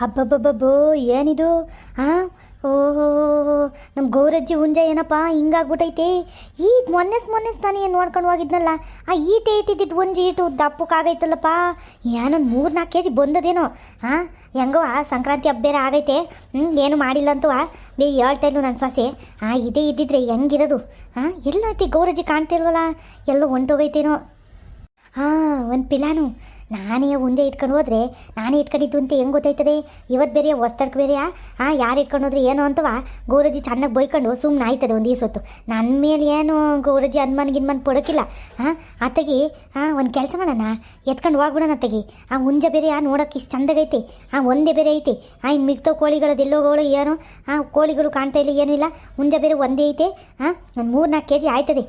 ಹಬ್ಬಬ್ಬಬ್ಬೋ ಏನಿದು ಹಾಂ ಓಹೋ ನಮ್ಮ ಗೌರಜ್ಜಿ ಹುಂಜ ಏನಪ್ಪ ಹಿಂಗಾಗ್ಬಿಟ್ಟೈತೆ ಈಗ ಮೊನ್ನೆ ತಾನೇ ಏನು ನೋಡ್ಕೊಂಡು ಹೋಗಿದ್ನಲ್ಲ ಆ ಈಟೆ ಇಟ್ಟಿದ್ದು ಒಂಜಿ ಈಟು ದಪ್ಪಕ್ಕಾಗೈತಲ್ಲಪ್ಪ ಏನೊಂದು 3-4 ಕೆಜಿ ಬಂದದೇನೋ ಹಾಂ ಹೆಂಗೋ ಸಂಕ್ರಾಂತಿ ಹಬ್ಬ ಬೇರೆ ಆಗೈತೆ ಏನು ಮಾಡಿಲ್ಲ ಅಂತೂ ಬೇ ಹೇಳ್ತಾ ಇಲ್ಲು ನನ್ನ ಸೊಸೆ ಇದೇ ಇದ್ದಿದ್ರೆ ಹೆಂಗಿರೋದು ಎಲ್ಲ ಐತಿ ಗೌರಜ್ಜಿ ಕಾಣ್ತಿಲ್ವಲ್ಲ ಎಲ್ಲೋ ಹೊಂಟೋಗೈತೇನೋ ಒಂದು ಪಿಲಾನು ನಾನೇ ಮುಂದೆ ಇಟ್ಕೊಂಡು ಹೋದ್ರೆ ನಾನೇ ಇಟ್ಕೊಂಡಿದ್ದು ಅಂತ ಹೆಂಗೆ ಗೊತ್ತಾಯ್ತದೆ ಇವತ್ತು ಬೇರೆ ಹೊಸ್ತಡ್ಕ ಬೇರೆಯಾ ಯಾರು ಇಟ್ಕೊಂಡು ಹೋದ್ರೆ ಏನೋ ಅಂತವ ಗೌರಜ್ಜಿ ಚೆನ್ನಾಗಿ ಬೈಕೊಂಡು ಸುಮ್ಮನೆ ಆಯ್ತದೆ ಒಂದು ಈಸೊತ್ತು ನನ್ನ ಮೇಲೆ ಏನು ಗೌರಜ್ಜಿ ಗಿನ್ಮನ್ ಪಡೋಕ್ಕಿಲ್ಲ ಅತ್ತಗಿ ಒಂದು ಕೆಲಸ ಮಾಡೋಣ ಎತ್ಕೊಂಡು ಹೋಗ್ಬಿಡೋಣ ಅತ್ತಗಿ ಹುಂಜ ಬೇರೆ ನೋಡೋಕೆ ಇಷ್ಟು ಚಂದಾಗೈತೆ ಒಂದೇ ಬೇರೆ ಐತೆ ಇನ್ನು ಮಿಗ್ತೋ ಕೋಳಿಗಳದ್ದು ಎಲ್ಲೋಗಳು ಏನು ಕೋಳಿಗಳು ಕಾಣ್ತಾ ಇಲ್ಲ ಏನೂ ಇಲ್ಲ ಹುಂಜ ಬೇರೆ ಒಂದೇ ಐತೆ ಒಂದು 3-4 ಕೆಜಿ ಆಯ್ತದೆ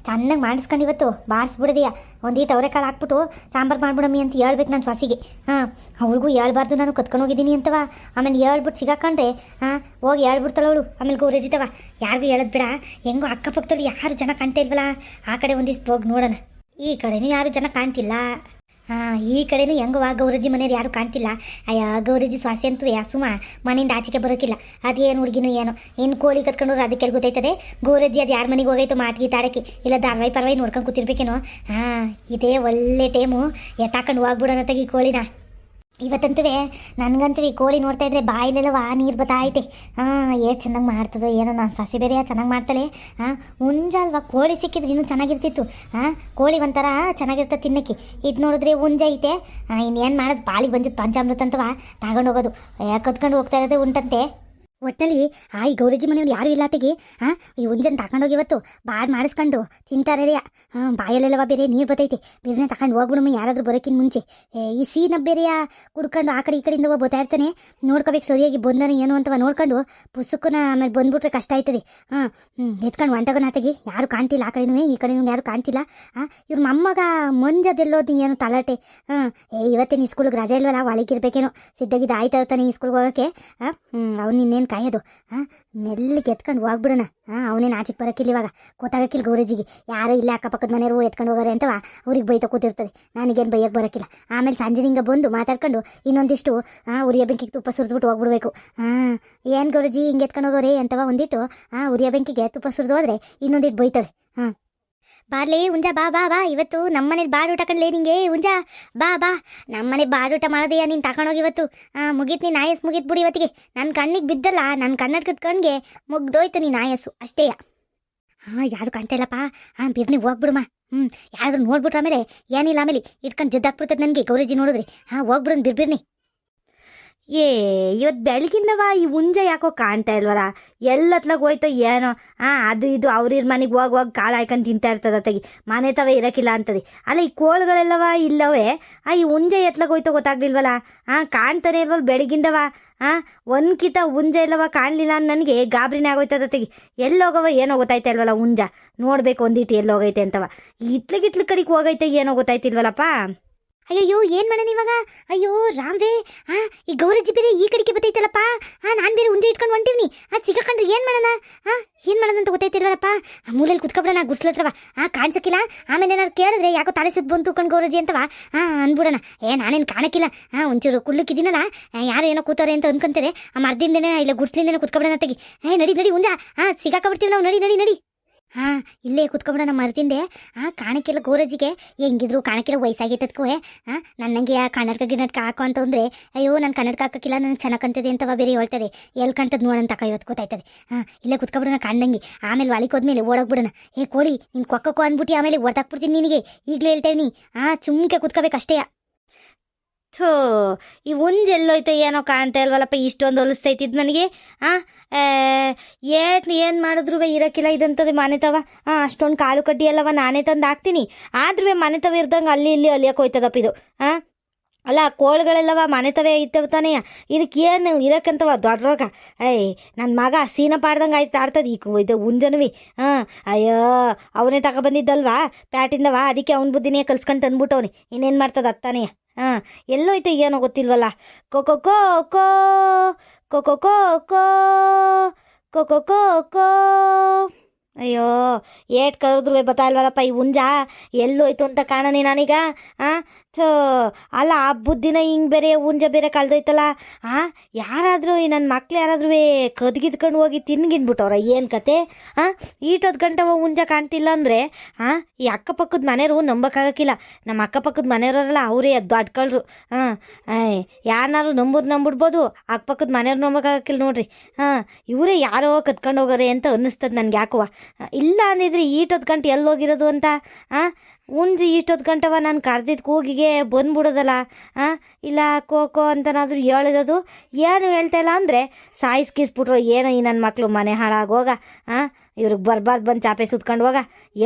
ಚೆನ್ನಾಗಿ ಮಾಡಿಸ್ಕೊಂಡು ಇವತ್ತು ಬಾರಿಸ್ಬಿಡದೆಯಾ ಒಂದೀಟು ಅವರೆಕಾಳು ಹಾಕ್ಬಿಟ್ಟು ಸಾಂಬಾರು ಮಾಡ್ಬಿಡಮ್ಮಿ ಅಂತ ಹೇಳ್ಬೇಕು ನನ್ನ ಸೊಸೆಗೆ ಅವಳಿಗೂ ಹೇಳ್ಬಾರ್ದು ನಾನು ಕತ್ಕೊಂಡು ಹೋಗಿದ್ದೀನಿ ಅಂತವ ಆಮೇಲೆ ಹೇಳ್ಬಿಟ್ಟು ಸಿಗಾಕೊಂಡ್ರೆ ಹೋಗಿ ಹೇಳ್ಬಿಡ್ತಾಳೆ ಅವಳು ಆಮೇಲೆ ಗೌರಜಿತವ ಯಾರಿಗೂ ಹೇಳೋದು ಬೇಡ ಹೆಂಗೋ ಅಕ್ಕಪಕ್ಕದಲ್ಲಿ ಯಾರು ಜನ ಕಾಣ್ತಾ ಇಲ್ವಲ್ಲ ಆ ಕಡೆ ಒಂದಿಷ್ಟು ಹೋಗಿ ನೋಡೋಣ ಈ ಕಡೆನೂ ಯಾರು ಜನ ಕಾಣ್ತಿಲ್ಲ ಈ ಕಡೆನೂ ಹೆಂಗವ ಗೌರಜ್ಜಿ ಮನೆಯವ್ರು ಯಾರು ಕಾಣ್ತಿಲ್ಲ ಗೌರಜ್ಜಿ ಸ್ವಾಸಿ ಅಂತೂ ಸುಮ್ಮ ಮನೆಯಿಂದ ಆಚೆಗೆ ಬರೋಕ್ಕಿಲ್ಲ ಅದೇನು ಹುಡುಗಿನೂ ಏನೋ ಇನ್ನು ಕೋಳಿ ಕತ್ಕೊಂಡು ಅದಕ್ಕೆ ಗೊತ್ತಾಯ್ತದೆ ಗೌರಜ್ಜಿ ಅದು ಯಾರ ಮನೆಗೆ ಹೋಗೈತೋ ಮಾತಿಗೆ ತಾಡಕ್ಕೆ ಇಲ್ಲ ಧಾರವಾಹಿ ಪರವಾಯಿ ನೋಡ್ಕೊಂಡು ಕೂತಿರ್ಬೇಕೇನೋ ಇದೇ ಒಳ್ಳೆ ಟೈಮು ಎತ್ತಾಕೊಂಡು ಹೋಗ್ಬಿಡೋಣ ತಗಿ ಕೋಳಿನ ಇವತ್ತಂತೂ ನನಗಂತೂ ಕೋಳಿ ನೋಡ್ತಾ ಇದ್ರೆ ಬಾಯಿಲೆಲ್ಲವ ನೀರು ಬತ್ತಾಯ್ತೆ ಎಷ್ಟು ಚೆನ್ನಾಗಿ ಮಾಡ್ತದೋ ಏನೋ ನಾನು ಸಸಿ ಬೇರೆ ಚೆನ್ನಾಗಿ ಮಾಡ್ತಾಳೆ ಹುಂಜ ಕೋಳಿ ಸಿಕ್ಕಿದ್ರೆ ಇನ್ನೂ ಚೆನ್ನಾಗಿರ್ತಿತ್ತು ಕೋಳಿ ಒಂಥರ ಚೆನ್ನಾಗಿರ್ತದೆ ತಿನ್ನಕ್ಕೆ ಇದು ನೋಡಿದ್ರೆ ಹುಂಜ ಐತೆ ಇನ್ನೇನು ಮಾಡೋದು ಪಾಳಿಗೆ ಬಂದಿದ್ದು ಪಂಚಾಮೃತ ಅಂತವ ತಗೊಂಡು ಹೋಗೋದು ಕತ್ಕೊಂಡು ಹೋಗ್ತಾ ಇರೋದು ಉಂಟಂತೆ ಒಟ್ಟಲ್ಲಿ ಈ ಗೌರಜ್ಜಿ ಮನೆಯವ್ರು ಯಾರು ಇಲ್ಲ ತೆಗಿ ಈ ಹುಂಜನ್ ತಗೊಂಡೋಗಿ ಇವತ್ತು ಬಾಡ್ ಮಾಡಿಸ್ಕೊಂಡು ತಿಂತಾರೇ ಬಾಯಲ್ಲೆಲ್ಲವ ಬೇರೆ ನೀರು ಬತ್ತೈತೆ ಬಿರ್ನೆ ತಗೊಂಡು ಹೋಗ್ಬಿಡಮ್ಮ ಯಾರಾದರೂ ಬರೋಕ್ಕಿಂತ ಮುಂಚೆ ಈ ಸೀನ ಬೇರೆಯ ಕುಡ್ಕೊಂಡು ಆ ಕಡೆ ಈ ಕಡೆಯಿಂದ ಬರ್ತಾ ಇರ್ತಾನೆ ನೋಡ್ಕೋಬೇಕು ಸರಿಯಾಗಿ ಬಂದನು ಏನು ಅಂತವ ನೋಡ್ಕೊಂಡು ಪುಸ್ತಕನ ಆಮೇಲೆ ಬಂದ್ಬಿಟ್ರೆ ಕಷ್ಟ ಆಯ್ತದೆ ಎತ್ಕೊಂಡು ಹೊಂಟೋಗೋಣ ತೆಗಿ ಯಾರು ಕಾಣ್ತಿಲ್ಲ ಆ ಕಡೆನೂ ಈ ಕಡೆನೂ ಯಾರು ಕಾಣ್ತಿಲ್ಲ ಇವ್ರ ಮೊಮ್ಮಗ ಮಂಜದೆಲ್ಲೋದು ಏನು ತಲಾಟೆ ಇವತ್ತೇನು ಈ ಸ್ಕೂಲಿಗೆ ರಜೆ ಇಲ್ವಲ್ಲ ಒಳಗಿರ್ಬೇಕೇನೋ ಸಿದ್ಧಾಗಿದ್ದು ಆಯ್ತಾ ಇರ್ತಾನೆ ಈ ಸ್ಕೂಲ್ಗೆ ಹೋಗೋಕ್ಕೆ ಅವ್ನು ಇನ್ನೇನು ಕಾಯೋದು ಮೆಲ್ಲಿಗೆ ಎತ್ಕೊಂಡು ಹೋಗ್ಬಿಡೋಣ ಅವನೇನು ಆಚೆಗೆ ಬರೋಕ್ಕಿಲ್ಲ ಇವಾಗ ಗೊತ್ತಾಗಕ್ಕಿಲ್ಲ ಗೌರಜ್ಜಿಗೆ ಯಾರೋ ಇಲ್ಲ ಅಕ್ಕಪಕ್ಕದ ಮನೆಯವರು ಎತ್ಕೊಂಡು ಹೋಗಾರೆ ಅಂತವ ಅವ್ರಿಗೆ ಬೈತಾ ಕೂತಿರ್ತದೆ ನನಗೇನು ಬೈಯಕ್ಕೆ ಬರೋಕ್ಕಿಲ್ಲ ಆಮೇಲೆ ಸಂಜೆ ಹಿಂಗೆ ಬಂದು ಮಾತಾಡ್ಕೊಂಡು ಇನ್ನೊಂದಿಷ್ಟು ಉರಿಯ ಬೆಂಕಿಗೆ ತುಪ್ಪ ಸುರಿದ್ಬಿಟ್ಟು ಹೋಗ್ಬಿಡ್ಬೇಕು ಏನು ಗೌರಜ್ಜಿ ಹಿಂಗೆ ಎತ್ಕೊಂಡು ಹೋಗೋರೆ ಅಂತವ ಒಂದಿಟ್ಟು ಉರಿಯ ಬೆಂಕಿಗೆ ತುಪ್ಪ ಸುರಿದು ಹೋದ್ರೆ ಇನ್ನೊಂದಿಟ್ಟು ಬೈತಾಳೆ ಬಾರ್ಲೇ ಹುಂಜ ಬಾ ಬಾ ಬಾ ಇವತ್ತು ನಮ್ಮನೇಲಿ ಬಾಡೂಟ ಕಣ್ಲೇ ನಿಂಗೆ ಹುಂಜ ಬಾ ಬಾ ನಮ್ಮನೆ ಬಾಡೂಟ ಮಾಡೋದೆಯಾ ನೀನು ತಗೊಂಡೋಗಿ ಇವತ್ತು ಮುಗೀತು ನೀನು ಆಯಸ್ಸು ಮುಗೀತು ಬಿಡಿ ಇವತ್ತಿಗೆ ನನ್ನ ಕಣ್ಣಿಗೆ ಬಿದ್ದಲ್ಲ ನನ್ನ ಕನ್ನಡಕದ ಕಣ್ಣಿಗೆ ಮುಗ್ದೋಯ್ತು ನೀನು ಆಯಸ್ಸು ಅಷ್ಟೇಯ ಯಾರು ಕಾಣ್ತಾ ಇಲ್ಲಪ್ಪ ಬಿರ್ನಿ ಹೋಗ್ಬಿಡುಮ್ಮ ಯಾರಾದ್ರೂ ನೋಡ್ಬಿಟ್ರೆ ಆಮೇಲೆ ಏನಿಲ್ಲ ಆಮೇಲೆ ಇಟ್ಕೊಂಡು ಜದ್ದಾಕ್ಬಿಡ್ತದೆ ನನಗೆ ಗೌರಜ್ಜಿ ನೋಡಿದ್ರಿ ಹೋಗ್ಬಿಡೋಣ ಬಿರ್ಬಿರ್ನಿ ಇವತ್ತು ಬೆಳಗಿಂದವ ಈ ಹುಂಜ ಯಾಕೋ ಕಾಣ್ತಾ ಇಲ್ವಲ್ಲ ಎಲ್ಲತ್ಲಾಗ ಹೋಯ್ತೋ ಏನೋ ಅದು ಇದು ಅವ್ರಿರ್ ಮನೆಗೆ ಹೋಗಿ ಕಾಳು ಹಾಯ್ಕೊಂಡು ತಿಂತಾ ಇರ್ತದ ತಗಿ ಮನೆ ತವ ಇರೋಕ್ಕಿಲ್ಲ ಅಂತದೆ ಅಲ್ಲ ಈ ಕೋಳುಗಳೆಲ್ಲವ ಇಲ್ಲವೇ ಈ ಹುಂಜ ಎತ್ಲಾಗ ಹೋಯ್ತೋ ಗೊತ್ತಾಗ್ಲಿಲ್ವಲ್ಲ ಕಾಣ್ತಾನೆ ಇಲ್ವಲ್ಲ ಬೆಳಗಿಂದವ ಒಂದ್ಕಿತ ಹುಂಜ ಎಲ್ಲವ ಕಾಣಲಿಲ್ಲ ನನಗೆ ಗಾಬರಿನೇ ಆಗೋಯ್ತದ ತಗಿ ಎಲ್ಲೋಗವ ಏನೋ ಗೊತ್ತಾಯ್ತಾ ಇಲ್ವಲ್ಲ ಹುಂಜ ನೋಡ್ಬೇಕು ಒಂದಿಟ್ಟು ಎಲ್ಲೋಗೈತೆ ಅಂತವ ಇತ್ಲಗಿತ್ಲ ಕಡೆಗೆ ಹೋಗೈತೆ ಏನೋ ಗೊತ್ತಾಯ್ತಿಲ್ವಲ್ಲಪ್ಪ ಅಯ್ಯೋ ಏನು ಮಾಡೋಣ ಇವಾಗ ಅಯ್ಯೋ ರಾಮ್ವೇ ಈ ಗೌರಜ್ಜಿ ಬೇರೆ ಈ ಕಡೆಗೆ ಬತ್ತೈತಲ್ಲಪ್ಪ ನಾನು ಬೇರೆ ಹುಂಜೆ ಇಟ್ಕೊಂಡು ಹೊಂಟಿವ್ನಿ ಸಿಗಕೊಂಡ್ರೆ ಏನು ಮಾಡೋಣ ಏನು ಮಾಡೋಣ ಅಂತ ಗೊತ್ತಾಯ್ತಿಲ್ವಲ್ಲಪ್ಪ ಮೂಲೆಯಲ್ಲಿ ಕುತ್ಕೊಬಿಡೋಣ ಗುಡ್ಸ್ಲತ್ರವ ಕಾಣಿಸಕ್ಕಿಲ್ಲ ಆಮೇಲೆ ಏನಾದ್ರು ಕೇಳಿದ್ರೆ ಯಾಕೋ ತಲೆ ಸುತ್ತ ಬಂತು ಕಣ್ ಗೌರಜ್ಜಿ ಅಂತವ ಅಂದ್ಬಿಡೋಣ ನಾನೇನು ಕಾಣಕ್ಕಿಲ್ಲ ಒಂಚೂರು ಕುಳ್ಳಕ್ಕಿದ್ದೀನಲ್ಲ ಯಾರು ಏನೋ ಕೂತಾರೆ ಅಂತ ಅನ್ಕೊಂತಾರೆ ಮರ್ದಿಂದೇನೆ ಇಲ್ಲ ಗುಡ್ಸ್ಲಿಂದೇನೆ ಕುತ್ಕೊಬಿಡೋಣ ತೆಗಿ ನಡಿ ನಡಿ ಹುಂಜ ಸಿಗಾಕೊಬಿಡ್ತೀವಿ ನಾವು ನಡಿ ನಡಿ ನಡಿ ಇಲ್ಲೇ ಕುತ್ಕೊಂಬಿಡೋಣ ಮರ್ತಿಂದೆ ಕಾಣಕ್ಕೆಲ್ಲ ಗೌರಜ್ಜಿಗೆ ಹೆಂಗಿದ್ರು ಕಾಣಕ್ಕೆಲ್ಲ ವಯಸ್ಸಾಗೈತದ್ಕೂ ನನ್ನಂಗೆ ಕನ್ನಡಕ ಗಿನ್ನಡ್ಕ ಹಾಕೋ ಅಂತಂದರೆ ಅಯ್ಯೋ ನಾನು ಕನ್ನಡಕ ಹಾಕೋಕ್ಕಿಲ್ಲ ನನಗೆ ಚೆನ್ನಾಗಿ ಕಾಣ್ತದೆ ಅಂತವ ಬೇರೆ ಹೇಳ್ತದೆ ಎಲ್ಲಿ ಕಾಣ್ತದೆ ನೋಡೋಣ ತಕ ಇವತ್ತು ಗೊತ್ತಾಯ್ತದೆ ಇಲ್ಲೇ ಕುತ್ಕೊಬಿಡೋಣ ಕಾಣ್ದಂಗೆ ಆಮೇಲೆ ಒಳಗೆ ಹೋದ್ಮೇಲೆ ಓಡೋಗ್ಬಿಡೋಣ ಕೋಳಿ ನೀನು ಕೊಕ್ಕೋ ಅಂದ್ಬಿಟ್ಟು ಆಮೇಲೆ ಹೊರ್ದಾಕ್ಬಿಡ್ತೀನಿ ನಿನಗೆ ಈಗಲೇ ಹೇಳ್ತೇವೆ ಚುಮ್ಕೆ ಕುತ್ಕೋಬೇಕು ಅಷ್ಟೇ ಥೋ ಈ ಹುಂಜ ಎಲ್ಲೋಯ್ತು ಏನೋ ಕಾಣ್ತಾ ಇಲ್ವಲ್ಲಪ್ಪ ಇಷ್ಟೊಂದು ಹೊಲಿಸ್ತೈತಿದ್ದು ನನಗೆ ಏನು ಮಾಡಿದ್ರು ಇರೋಕ್ಕಿಲ್ಲ ಇದಂತದೆ ಮನೆ ತವ ಅಷ್ಟೊಂದು ಕಾಳು ಕಡ್ಡಿ ಎಲ್ಲವ ನಾನೇ ತಂದು ಹಾಕ್ತೀನಿ ಆದ್ರೂ ಮನೆ ತವ ಇರ್ದಂಗೆ ಅಲ್ಲಿ ಇಲ್ಲಿ ಅಲಿಯಕ್ಕೆ ಹೋಯ್ತದಪ್ಪ ಇದು ಅಲ್ಲ ಕೋಳುಗಳೆಲ್ಲವ ಮನೆ ತವೇ ಇರ್ತವೆ ತಾನೇ ಇದಕ್ಕೆ ಏನು ಇರೋಕ್ಕಂತವ ದೊಡ್ಡ ರೋಗ ನನ್ನ ಮಗ ಸೀನ ಪಾಡ್ದಂಗೆ ಆಯ್ತು ಆಡ್ತದೆ ಇದು ಹುಂಜನವಿ ಅಯ್ಯೋ ಅವನೇ ತಗೊಬಂದಿದ್ದಲ್ವಾ ಪ್ಯಾಟಿಂದವ ಅದಕ್ಕೆ ಅವ್ನ ಬುದ್ಧಿನೇ ಕಲ್ಸ್ಕೊಂಡು ತಂದ್ಬಿಟ್ಟವನಿ ಇನ್ನೇನು ಮಾಡ್ತದ ಅತ್ತಾನೆ ಎಲ್ಲೋಯ್ತು ಏನೋ ಗೊತ್ತಿಲ್ವಲ್ಲ ಕೋ ಕೋ ಕೋ ಕೋ ಕೋ ಕೋ ಕೋ ಕೋ ಕೋ ಕೋ ಕೋ ಅಯ್ಯೋ ಏಟ್ ಕರೆದ್ರು ಬತ್ತಾ ಇಲ್ವಲ್ಲಪ್ಪ ಈ ಹುಂಜ ಎಲ್ಲೋಯ್ತು ಅಂತ ಕಾಣನಿ ನಾನೀಗ ಥೋ, ಅಲ್ಲ ಹಬ್ಬದ ದಿನ ಹಿಂಗೆ ಬೇರೆ ಹುಂಜ ಬೇರೆ ಕಳ್ದೋಯ್ತಲ್ಲ. ಯಾರಾದರೂ ಈ ನನ್ನ ಮಕ್ಳು ಯಾರಾದ್ರೂ ಕದ್ಗಿದ್ಕೊಂಡು ಹೋಗಿ ತಿನ್ಗಿನ್ಬಿಟ್ಟವ್ರ ಏನು ಕತೆ? ಈಟೊತ್ತು ಗಂಟೆ ಹುಂಜ ಕಾಣ್ತಿಲ್ಲ ಅಂದರೆ ಈ ಅಕ್ಕಪಕ್ಕದ ಮನೆಯವರು ನಂಬಕ್ಕಾಗಕ್ಕಿಲ್ಲ. ನಮ್ಮ ಅಕ್ಕಪಕ್ಕದ ಮನೆಯವರೆಲ್ಲ ಅವರೇ ದೊಡ್ಡಕಳ್ರು. ಯಾರನ್ನಾರು ನಂಬಿಡ್ಬೋದು, ಅಕ್ಕಪಕ್ಕದ ಮನೆಯವ್ರು ನಂಬಕ್ಕಾಗಕ್ಕಿಲ್ಲ ನೋಡ್ರಿ. ಇವರೇ ಯಾರೋ ಕತ್ಕೊಂಡು ಹೋಗೋರೆ ಅಂತ ಅನ್ನಿಸ್ತದೆ ನನಗೆ ಯಾಕುವ. ಇಲ್ಲ ಅಂದಿದ್ರೆ ಈಟೊತ್ತು ಗಂಟೆ ಎಲ್ಲಿ ಹೋಗಿರೋದು ಅಂತ. ಹುಂಜಿ ಇಷ್ಟೊತ್ತು ಗಂಟವ ನಾನು ಕರ್ದಿದ್ದು ಕೂಗಿಗೆ ಬಂದ್ಬಿಡೋದಲ್ಲ. ಇಲ್ಲ ಕೋಕೋ ಅಂತನಾದರೂ ಹೇಳಿರೋದು ಏನು ಹೇಳ್ತಾ ಇಲ್ಲ ಅಂದರೆ ಸಾಯಿಸ್ಕಿಸ್ಬಿಟ್ರು ಏನೋ ಈ ನನ್ನ ಮಕ್ಕಳು ಮನೆ ಹಾಳಾಗೋಗ. ಇವ್ರಿಗೆ ಬರ್ಬಾರ್ದು ಬಂದು ಚಾಪೆ ಸುತ್ಕೊಂಡು ಹೋಗ.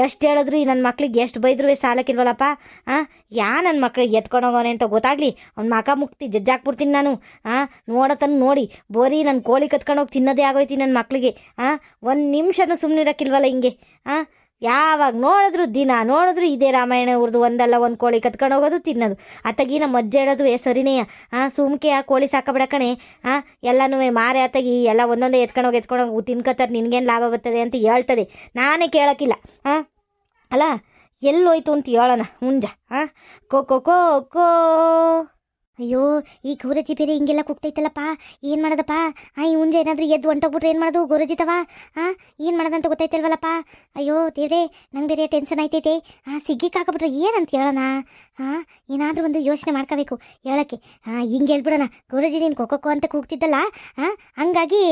ಎಷ್ಟು ಹೇಳಿದ್ರು ಈ ನನ್ನ ಮಕ್ಳಿಗೆ ಎಷ್ಟು ಬೈದ್ರು ಸಾಲಕ್ಕಿಲ್ವಲ್ಲಪ್ಪ. ನನ್ನ ಮಕ್ಳಿಗೆ ಎತ್ಕೊಂಡು ಹೋಗೋನೆ ಅಂತ ಗೊತ್ತಾಗಲಿ ಅವ್ನ ಮಕ ಮುಕ್ತಿ ಜಜ್ಜಾಕ್ಬಿಡ್ತೀನಿ ನಾನು. ನೋಡತನ ನೋಡಿ ಬೋರಿ ನನ್ನ ಕೋಳಿ ಕತ್ಕೊಂಡು ಹೋಗಿ ತಿನ್ನೋದೇ ಆಗೋಯ್ತಿ ನನ್ನ ಮಕ್ಳಿಗೆ. ಒಂದು ನಿಮಿಷನೂ ಸುಮ್ಮನಿರಕ್ಕಿಲ್ವಲ್ಲ ಹಿಂಗೆ. ಯಾವಾಗ ನೋಡಿದ್ರು ದಿನ ನೋಡಿದ್ರು ಇದೇ ರಾಮಾಯಣ ಇವ್ರದ್ದು. ಒಂದಲ್ಲ ಒಂದು ಕೋಳಿ ಕತ್ಕೊಂಡು ಹೋಗೋದು ತಿನ್ನೋದು. ಅತ್ತಗಿ ನಮ್ಮ ಅಜ್ಜ ಹೇಳೋದು ಸರಿನೇ. ಸುಮ್ಕೆ ಆ ಕೋಳಿ ಸಾಕಬೇಡ ಕಣೆ. ಎಲ್ಲನೂ ಮಾರೆ ಅತ್ತಗಿ ಎಲ್ಲ ಒಂದೊಂದೇ ಎತ್ಕೊಂಡೋಗಿ ತಿನ್ಕೋತಾರೆ, ನಿನ್ಗೇನು ಲಾಭ ಬರ್ತದೆ ಅಂತ ಹೇಳ್ತದೆ. ನಾನೇ ಕೇಳೋಕ್ಕಿಲ್ಲ. ಅಲ್ಲ ಎಲ್ಲೋಯ್ತು ಅಂತ ಹೇಳೋಣ ಹುಂಜ. ಕೋ ಕೋ ಕೋ ಕೋ. ಅಯ್ಯೋ, ಈ ಗೋರಜಿ ಬೇರೆ ಹಿಂಗೆಲ್ಲ ಕೂಗ್ತೈತಲ್ಲಪ್ಪ, ಏನು ಮಾಡೋದಪ್ಪ? ಈ ಹುಂಜ ಏನಾದರೂ ಎದ್ದು ಹೊಂಟೋಗ್ಬಿಟ್ರೆ ಏನು ಮಾಡೋದು ಗೋರಜಿತವ? ಏನು ಮಾಡೋದಂತ ಗೊತ್ತಾಯ್ತಲ್ವಲ್ಲಪ್ಪ. ಅಯ್ಯೋ ದೇವ್ರೆ, ನಂಗೆ ಬೇರೆ ಟೆನ್ಷನ್ ಆಯ್ತೈತೆ. ಸಿಗ್ಗಿಕ್ಕಾಕಬಿಟ್ರೆ ಏನಂತ ಹೇಳೋಣ? ಏನಾದರೂ ಒಂದು ಯೋಚನೆ ಮಾಡ್ಕೋಬೇಕು ಹೇಳೋಕ್ಕೆ. ಹಿಂಗೆ ಹೇಳ್ಬಿಡೋಣ, ಗೋರಜಿ ನೀನು ಕೊಕ್ಕೋ ಅಂತ ಕೂಗ್ತಿದ್ದಲ್ಲ, ಹಂಗಾಗಿ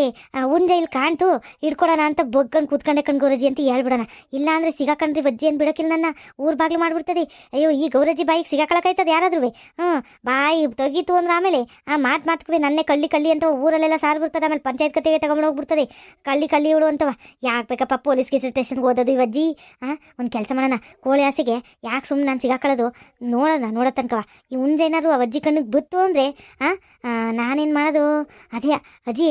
ಹುಂಜ ಇಲ್ಲಿ ಕಾಣ್ತು ಹಿಡ್ಕೊಡೋಣ ಅಂತ ಬಗ್ಗಂಡು ಕೂತ್ಕೊಂಡೆ ಕಣ್ ಗೋರಜಿ ಅಂತ ಹೇಳ್ಬಿಡೋಣ. ಇಲ್ಲ ಅಂದರೆ ಸಿಗಾಕಂಡ್ರಿ ವಜ್ಜಿ ಏನು ಬಿಡೋಕ್ಕಿಲ್ಲ, ನನ್ನ ಊರು ಬಾಗಿಲು ಮಾಡಿಬಿಡ್ತದೆ. ಅಯ್ಯೋ, ಈ ಗೋರಜಿ ಬಾಯಿಗೆ ಸಿಗಾಕೊಳಕಾಯ್ತದೆ ಯಾರಾದ್ರೂ. ಬಾಯಿ ತೆಗೀತು ಅಂದ್ರೆ ಆಮೇಲೆ ಮಾತ್ಕುವೆ ನನ್ನೇ ಕಳ್ಳಿ ಅಂತ ಊರಲ್ಲೆಲ್ಲ ಸಾರು ಬಿಡ್ತದೆ. ಆಮೇಲೆ ಪಂಚಾಯತ್ ಕತೆಗೆ ತಗೊಂಡು ಹೋಗ್ಬಿಡ್ತದೆ. ಕಳ್ಳಿ ಇಡು ಅಂತವ. ಯಾಕೆ ಬೇಕಪ್ಪ ಪೊಲೀಸ್ ಕೇಸ್ ಸ್ಟೇಷನ್ಗೆ ಓದೋದು ಇವಜ್ಜಿ? ಒಂದು ಕೆಲಸ ಮಾಡೋಣ, ಕೋಳಿ ಆಸೆಗೆ ಯಾಕೆ ಸುಮ್ಮನೆ ನಾನು ಸಿಗಾಕೊಳ್ಳೋದು? ನೋಡೋ ತನಕವ ಈ ಹುಂಜ ಏನಾದ್ರು ಆ ಅಜ್ಜಿ ಕಣ್ಣಿಗೆ ಬಿತ್ತು ಅಂದರೆ ನಾನೇನು ಮಾಡೋದು? ಅದೇ ಅಜ್ಜಿ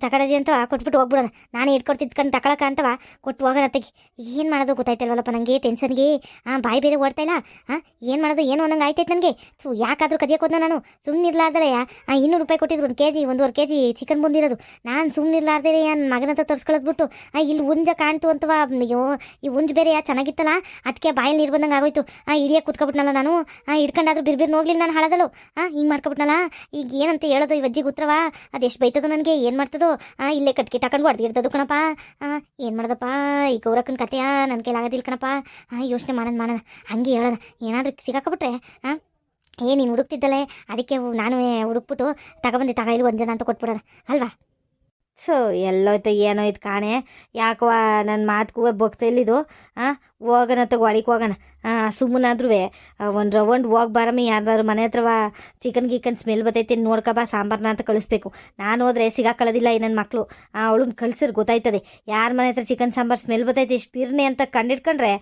ತಗೊಳ್ಳಿ ಅಂತ ಕೊಟ್ಬಿಟ್ಟು ಹೋಗ್ಬಿಡೋಣ. ನಾನೇ ಇಟ್ಕೊಡ್ತಿದ್ಕೊಂಡು ತಗೊಳಕ ಅಂತವ ಕೊಟ್ಟು ಹೋಗೋಣ ತೆಗಿ. ಏನು ಮಾಡೋದು ಗೊತ್ತಾಯ್ತಲ್ವಲ್ಲಪ್ಪ ನನಗೆ ಟೆನ್ಷನ್ಗೆ. ಬಾಯಿ ಬೇರೆ ಓಡ್ತಾ ಇಲ್ಲ. ಏನು ಮಾಡೋದು ಏನೋ ಅನ್ನಂಗೆ ಆಯ್ತೈತೆ ನನಗೆ. ಯಾಕಾದರೂ ಕದಿಯಕ್ಕೆ ಹೋದ ನಾನು ಸುಮ್ಮನಿರ್ಲಾರ್ದರೆ. 200 ರೂಪಾಯಿ ಕೊಟ್ಟಿದ್ರು 1 kg 1.5 kg ಚಿಕನ್ ಬಂದಿರೋದು. ನಾನು ಸುಮ್ಮನಿರ್ಲಾರ್ದೇ ನನ್ನ ಮಗನ ಹತ್ರ ತರಿಸ್ಕೊಳ್ಳೋದ್ಬಿಟ್ಟು ಇಲ್ಲಿ ಹುಂಜ ಕಾಣ್ತು ಅಂತವ. ಅಯ್ಯೋ, ಈ ಹುಂಜ ಬೇರೆ ಚೆನ್ನಾಗಿತ್ತಲ್ಲ, ಅದಕ್ಕೆ ಬಾಯಲ್ಲಿ ನೀರು ಬಂದಂಗೆ ಆಗೋಯ್ತು. ಹಿಡಿಯೋಕೆ ಕೂತ್ಕೊಬಿಟ್ನಲ್ಲ ನಾನು. ಹಿಡ್ಕೊಂಡಾದ್ರೂ ಬಿರ್ಬಿರ್ ನೋಗ್ಲಿಲ್ಲ ನಾನು ಹಾಳದಳು. ಹಿಂಗೆ ಮಾಡ್ಕೊಬಿಟ್ನಲ್ಲ. ಈಗ ಏನಂತ ಹೇಳೋದು ಈ ಅಜ್ಜಿಗೆ ಉತ್ತರವ? ಅದೆಷ್ಟು ಬೈತದೋ ನನಗೆ, ಏನು ಮಾಡ್ತದೋ? ಇಲ್ಲೇ ಕಟ್ಗೆ ತಗೊಂಡು ಹೊಡೆದಿರ್ತದು ಕಣಪ್ಪ. ಏನು ಮಾಡೋದಪ್ಪ ಈ ಗೌರಕ್ಕನ ಕತೆಯ ನನ್ನ ಕೈಲಾಗೋದಿಲ್ಲ ಕಣಪ್ಪ. ಯೋಚನೆ ಮಾಡೋಣ, ಹಂಗೆ ಹೇಳೋಣ. ಏನಾದರೂ ಸಿಗಾಕೊಬಿಟ್ರೆ ನೀನು ಹುಡುಕ್ತಿದ್ದಲ್ಲೇ, ಅದಕ್ಕೆ ನಾನು ಹುಡುಕ್ಬಿಟ್ಟು ತಗೊಬಂದೆ ಇಲ್ಲಿ ಒಂದು ಜನ ಅಂತ ಕೊಟ್ಬಿಡೋಣ ಅಲ್ವಾ? ಸೊ ಎಲ್ಲೋಯ್ತು ಏನೋ ಇದು ಕಾಣೆ. ಯಾಕವ ನನ್ನ ಮಾತುಗೂ ಭಕ್ತ ಎಲ್ಲಿದು? ಹೋಗೋಣ ಒಳಗೆ ಹೋಗೋಣ. ಸುಮ್ಮನಾದ್ರೂ ಒಂದು ರೌಂಡ್ ಹೋಗಿ ಬಾರಮ್ಮಿ. ಯಾರು ಮನೆ ಹತ್ರವ ಚಿಕನ್ ಸ್ಮೆಲ್ ಬರ್ತೈತೆ ನೋಡ್ಕೊಬಾ ಸಾಂಬಾರನ್ನ ಅಂತ ಕಳಿಸ್ಬೇಕು. ನಾನು ಹೋದ್ರೆ ಸಿಗಾಕೊಳ್ಳೋದಿಲ್ಲ ಈ ನನ್ನ ಮಕ್ಕಳು. ಅವಳನ್ನ ಕಳ್ಸಿದ್ರೆ ಗೊತ್ತಾಯ್ತದೆ ಯಾರ ಮನೆ ಹತ್ರ ಚಿಕನ್ ಸಾಂಬಾರು ಸ್ಮೆಲ್ ಬರ್ತೈತೆ ಎಷ್ಟು ಪಿರ್ನೆ ಅಂತ ಕಂಡಿಡ್ಕೊಂಡ್ರೆ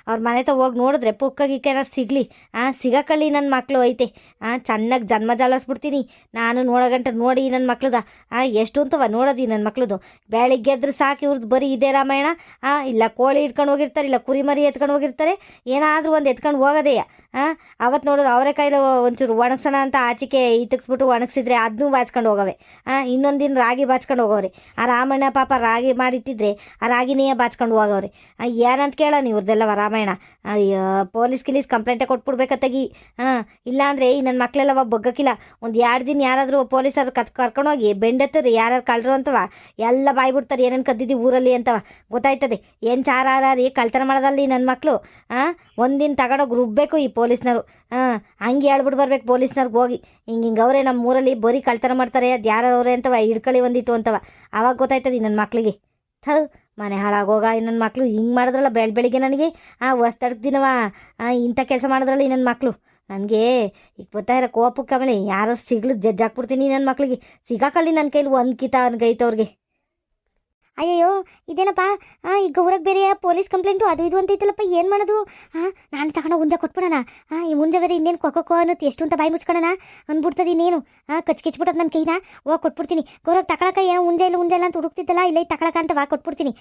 ಅವ್ರ ಮನೆ ಹತ್ರ ಹೋಗಿ ನೋಡಿದ್ರೆ ಪುಕ್ಕಾಗಿಕ್ಕ ಏನಾರು ಸಿಗಲಿ. ಸಿಗಾಕೊಳ್ಳಿ ನನ್ನ ಮಕ್ಕಳು ಐತೆ. ಚೆನ್ನಾಗಿ ಜನ್ಮ ಜಾಲಿಸ್ಬಿಡ್ತೀನಿ ನಾನು. ನೋಡೋಗಂಟ ನೋಡಿ ನನ್ನ ಮಕ್ಳದ ಎಷ್ಟು ಅಂತವ ನೋಡೋದು ನನ್ನ ಮಕ್ಳದು. ಬೆಳಿಗ್ಗೆ ಎದ್ರೆ ಸಾಕು ಇವ್ರದ್ದು ಬರೀ ಇದೇ ರಾಮಾಯಣ. ಇಲ್ಲ ಕೋಳಿ ಇಟ್ಕೊಂಡು ಹೋಗಿರ್ತಾರೆ, ಇಲ್ಲ ಕುರಿ ಮರಿ ಎತ್ಕೊಂಡು ಹೋಗಿರ್ತಾರೆ, ಏನಾದರೂ ಒಂದು ಎತ್ಕೊಂಡು ಹೋಗೋದೆಯ. ಅವತ್ತು ನೋಡಿದ್ರೆ ಅವರೇ ಕೈಲಿ ಒಂಚೂರು ಒಣಗ್ಸೋಣ ಅಂತ ಆಚೆಗೆ ಇತ್ತಿಕ್ಸ್ಬಿಟ್ಟು ಒಣಗಿಸಿದ್ರೆ ಅದನ್ನೂ ಬಾಚ್ಕೊಂಡು ಹೋಗವೆ. ಇನ್ನೊಂದು ದಿನ ರಾಗಿ ಬಾಚ್ಕೊಂಡು ಹೋಗೋರಿ. ಆ ರಾಮಣ್ಣ ಪಾಪ ರಾಗಿ ಮಾಡಿಟ್ಟಿದ್ರೆ ಆ ರಾಗಿನೇ ಬಾಚ್ಕೊಂಡು ಹೋಗೋರಿ. ಏನಂತ ಕೇಳೋಣ ಇವ್ರದ್ದೆಲ್ಲವ ರಾಮಾಯಣ. ಅಯ್ಯೋ, ಪೊಲೀಸ್ ಕಂಪ್ಲೇಂಟೇ ಕೊಟ್ಬಿಡ್ಬೇಕತ್ತಾಗಿ. ಇಲ್ಲಾಂದರೆ ಈ ನನ್ನ ಮಕ್ಕಳೆಲ್ಲವ ಬಗ್ಗಕ್ಕಿಲ್ಲ. ಒಂದು 2 ದಿನ ಯಾರಾದರೂ ಪೊಲೀಸರು ಕರ್ಕೊಂಡೋಗಿ ಬೆಂಡೆತ್ತರಿ ಯಾರು ಕಳ್ರು ಅಂತವ ಎಲ್ಲ ಬಾಯ್ಬಿಡ್ತಾರೆ ಏನೇನು ಕದ್ದಿದ್ದೀವಿ ಊರಲ್ಲಿ ಅಂತವ ಗೊತ್ತಾಯ್ತದೆ. ಏನು ಚಾರಾರಿ ಕಳ್ತನ ಮಾಡೋದಲ್ಲಿ ನನ್ನ ಮಕ್ಕಳು. ಒಂದಿನ ತಗೊಂಡೋಗಿ ರುಬ್ಬೇಕು ಈ ಪೊಲೀಸ್ನವರು. ಹಂಗೆ ಹೇಳ್ಬಿಟ್ಟು ಬರ್ಬೇಕು ಪೊಲೀಸ್ನವ್ರಿಗೆ ಹೋಗಿ, ಹಿಂಗೆ ಅವರೇ ನಮ್ಮ ಊರಲ್ಲಿ ಬರೀ ಕಳ್ತನ ಮಾಡ್ತಾರೆ, ಅದು ಯಾರವ್ರೆ ಅಂತವ ಹಿಡ್ಕೊಳ್ಳಿ ಒಂದಿಟ್ಟು ಅಂತವ. ಆವಾಗ ಗೊತ್ತಾಯ್ತದೆ ನನ್ನ ಮಕ್ಕಳಿಗೆ. ಮನೆ ಹಾಳಾಗೋಗ ನನ್ನ ಮಕ್ಕಳು ಹಿಂಗೆ ಮಾಡಿದ್ರಲ್ಲ ಬೆಳಿಗ್ಗೆ ನನಗೆ ಹೊಸ್ತಡ್ಕ ದಿನವ ಇಂಥ ಕೆಲಸ ಮಾಡಿದ್ರಲ್ಲ ಈ ನನ್ನ ಮಕ್ಕಳು. ನನಗೆ ಈಗ ಗೊತ್ತಾಯಿರೋ ಕೋಪಕ್ಕೆ ಆಮೇಲೆ ಯಾರೋ ಸಿಗ್ಲು ಜಜ್ಜಾಕ್ಬಿಡ್ತೀನಿ ನನ್ನ ಮಕ್ಕಳಿಗೆ. ಸಿಗಾಕಳ್ಳಿ ನನ್ನ ಕೈಲಿ ಒಂದು ಕಿತ ಅನ್ಗೈತವ್ರಿಗೆ. ಅಯ್ಯಯ್ಯೋ, ಇದೇನಪ್ಪ ಈ ಗೌರಕ್ಕೆ ಬೇರೆ ಪೊಲೀಸ್ ಕಂಪ್ಲೇಂಟು ಅದು ಇದು ಅಂತೈತಲ್ಲಪ್ಪ, ಏನು ಮಾಡೋದು? ನಾನು ತಗೊಂಡು ಹುಂಜ ಕೊಟ್ಬಿಡೋಣ. ಈ ಹುಂಜ ಬೇರೆ ಇನ್ನೇನು ಕೊಕ್ಕೋ ಅನ್ನೋದು ಎಷ್ಟು ಅಂತ ಬಾಯಿ ಮುಚ್ಕೊಳ್ಳೋಣ ಅಂದ್ಬಿಡ್ತದೆ. ಇನ್ನೇನು ಕಚ್ಕಿಚ್ಬಿಟ್ಟದು ನನ್ನ ಕೈನ. ಕೊಟ್ಬಿಡ್ತೀನಿ. ಗೌರಕ್ಕೆ ತಗೊಳಕ ಏನೋ ಹುಂಜ ಇಲ್ಲ ಅಂತ ಹುಡುಕ್ತಿದ್ದಲ್ಲ, ಇಲ್ಲ ತಗೊಳಕ ಅಂತ ಕೊಟ್ಬಿಡ್ತೀನಿ.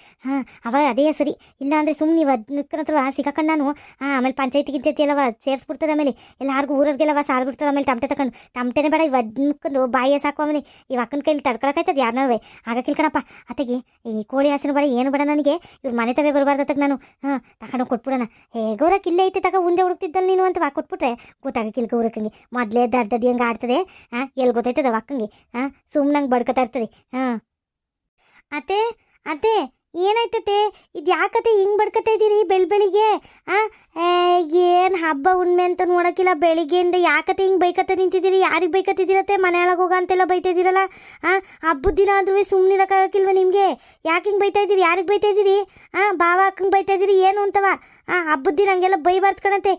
ಅವಾಗ ಅದೇ ಸರಿ. ಇಲ್ಲ ಅಂದರೆ ಸುಮ್ಮನೆ ನೀವು ಅದನ್ನ ಸಿಗಾಕೊಂಡು ನಾನು ಆಮೇಲೆ ಪಂಚಾಯತಿ ಎಲ್ಲವ ಸೇರಿಸ್ಬಿಡ್ತದೆ. ಆಮೇಲೆ ಎಲ್ಲರಿಗೂ ಊರಿಗೆಲ್ಲವ ಸಾರು ಬಿಡ್ತದೆ. ಆಮೇಲೆ ಟಮಟೆ ತಗೊಂಡು ಟಮಟೆನೇ ಬೇಡ ಇವದ್ಕೊಂಡು ಬಾಯಿಯೇ ಸಾಕು. ಆಮೇಲೆ ಈ ಅಕ್ಕನ ಕೈಲಿ ತಡ್ಕೊಳಕಾಯ್ತದೆ ಯಾರನ್ನವೇ ಆಗ ಕಿಲ್ಕಣಪ್ಪ. ಅತೆಗೆ ಈ ಕೋಳಿ ಹಾಸಿನ ಬೇಡ ಏನು ಬೇಡ ನನಗೆ, ಇವ್ರ ಮನೆ ತವೇ ಬರಬಾರ್ದತ್ತಾಗ ನಾನು ತಗೊಂಡೋಗಿ ಕೊಟ್ಬಿಡೋಣ. ಗೌರಕ್ಕೆ ಇಲ್ಲೇ ಐತೆ ತಗ ಹುಂಜೆ ಹುಡುಕ್ತಿದ್ದಲ್ಲ ನೀನು ಅಂತ ಕೊಟ್ಬಿಟ್ರೆ ಗೊತ್ತಾಗಕ್ಕಿಲ್ಲ ಗೌರಕ್ಕಂಗೆ. ಮೊದಲೇ ದಡ್ಡಿ ಹಂಗೆ ಆಡ್ತದೆ, ಎಲ್ಲಿ ಗೊತ್ತಾಯ್ತದ ಅಕ್ಕಂಗೆ, ಸುಮ್ಮನಂಗೆ ಬಡ್ಕೊತಾ ಇರ್ತದೆ. ಅತ್ತೆ ಅತ್ತೆ ಏನಾಯ್ತತೆ, ಇದು ಯಾಕತೆ ಹಿಂಗೆ ಬಡ್ಕೊತಾ ಇದ್ದೀರಿ ಬೆಳಿಗ್ಗೆ? ಏನು ಹಬ್ಬ ಹುಣ್ಮೆ ಅಂತ ನೋಡೋಕ್ಕಿಲ್ಲ, ಬೆಳಿಗ್ಗೆಯಿಂದ ಯಾಕತೆ ಹಿಂಗೆ ಬೈಕತ್ತ ನಿಂತಿದ್ದೀರಿ? ಯಾರಿಗೆ ಬೈಕತ್ತಿದ್ದೀರತ್ತೆ? ಮನೆ ಒಳಗೆ ಹೋಗ ಅಂತೆಲ್ಲ ಬೈತಾ ಇದ್ದೀರಲ್ಲ. ಹಬ್ಬದ ದಿನ ಆದ್ರೂ ಸುಮ್ಮನಿರೋಕ್ಕಾಗಕ್ಕಿಲ್ವ ನಿಮಗೆ? ಯಾಕೆ ಹಿಂಗೆ ಬೈತಾ ಇದ್ದೀರಿ? ಯಾರಿಗೆ ಬೈತಾ ಇದ್ದೀರಿ? ಬಾವ ಅಕ್ಕಂಗೆ ಬೈತಾ ಇದ್ದೀರಿ ಏನು ಅಂತವ? ಹಬ್ಬದ ದಿನ ಹಂಗೆಲ್ಲ ಬೈಬಾರ್ದು ಕಣಂತೆ.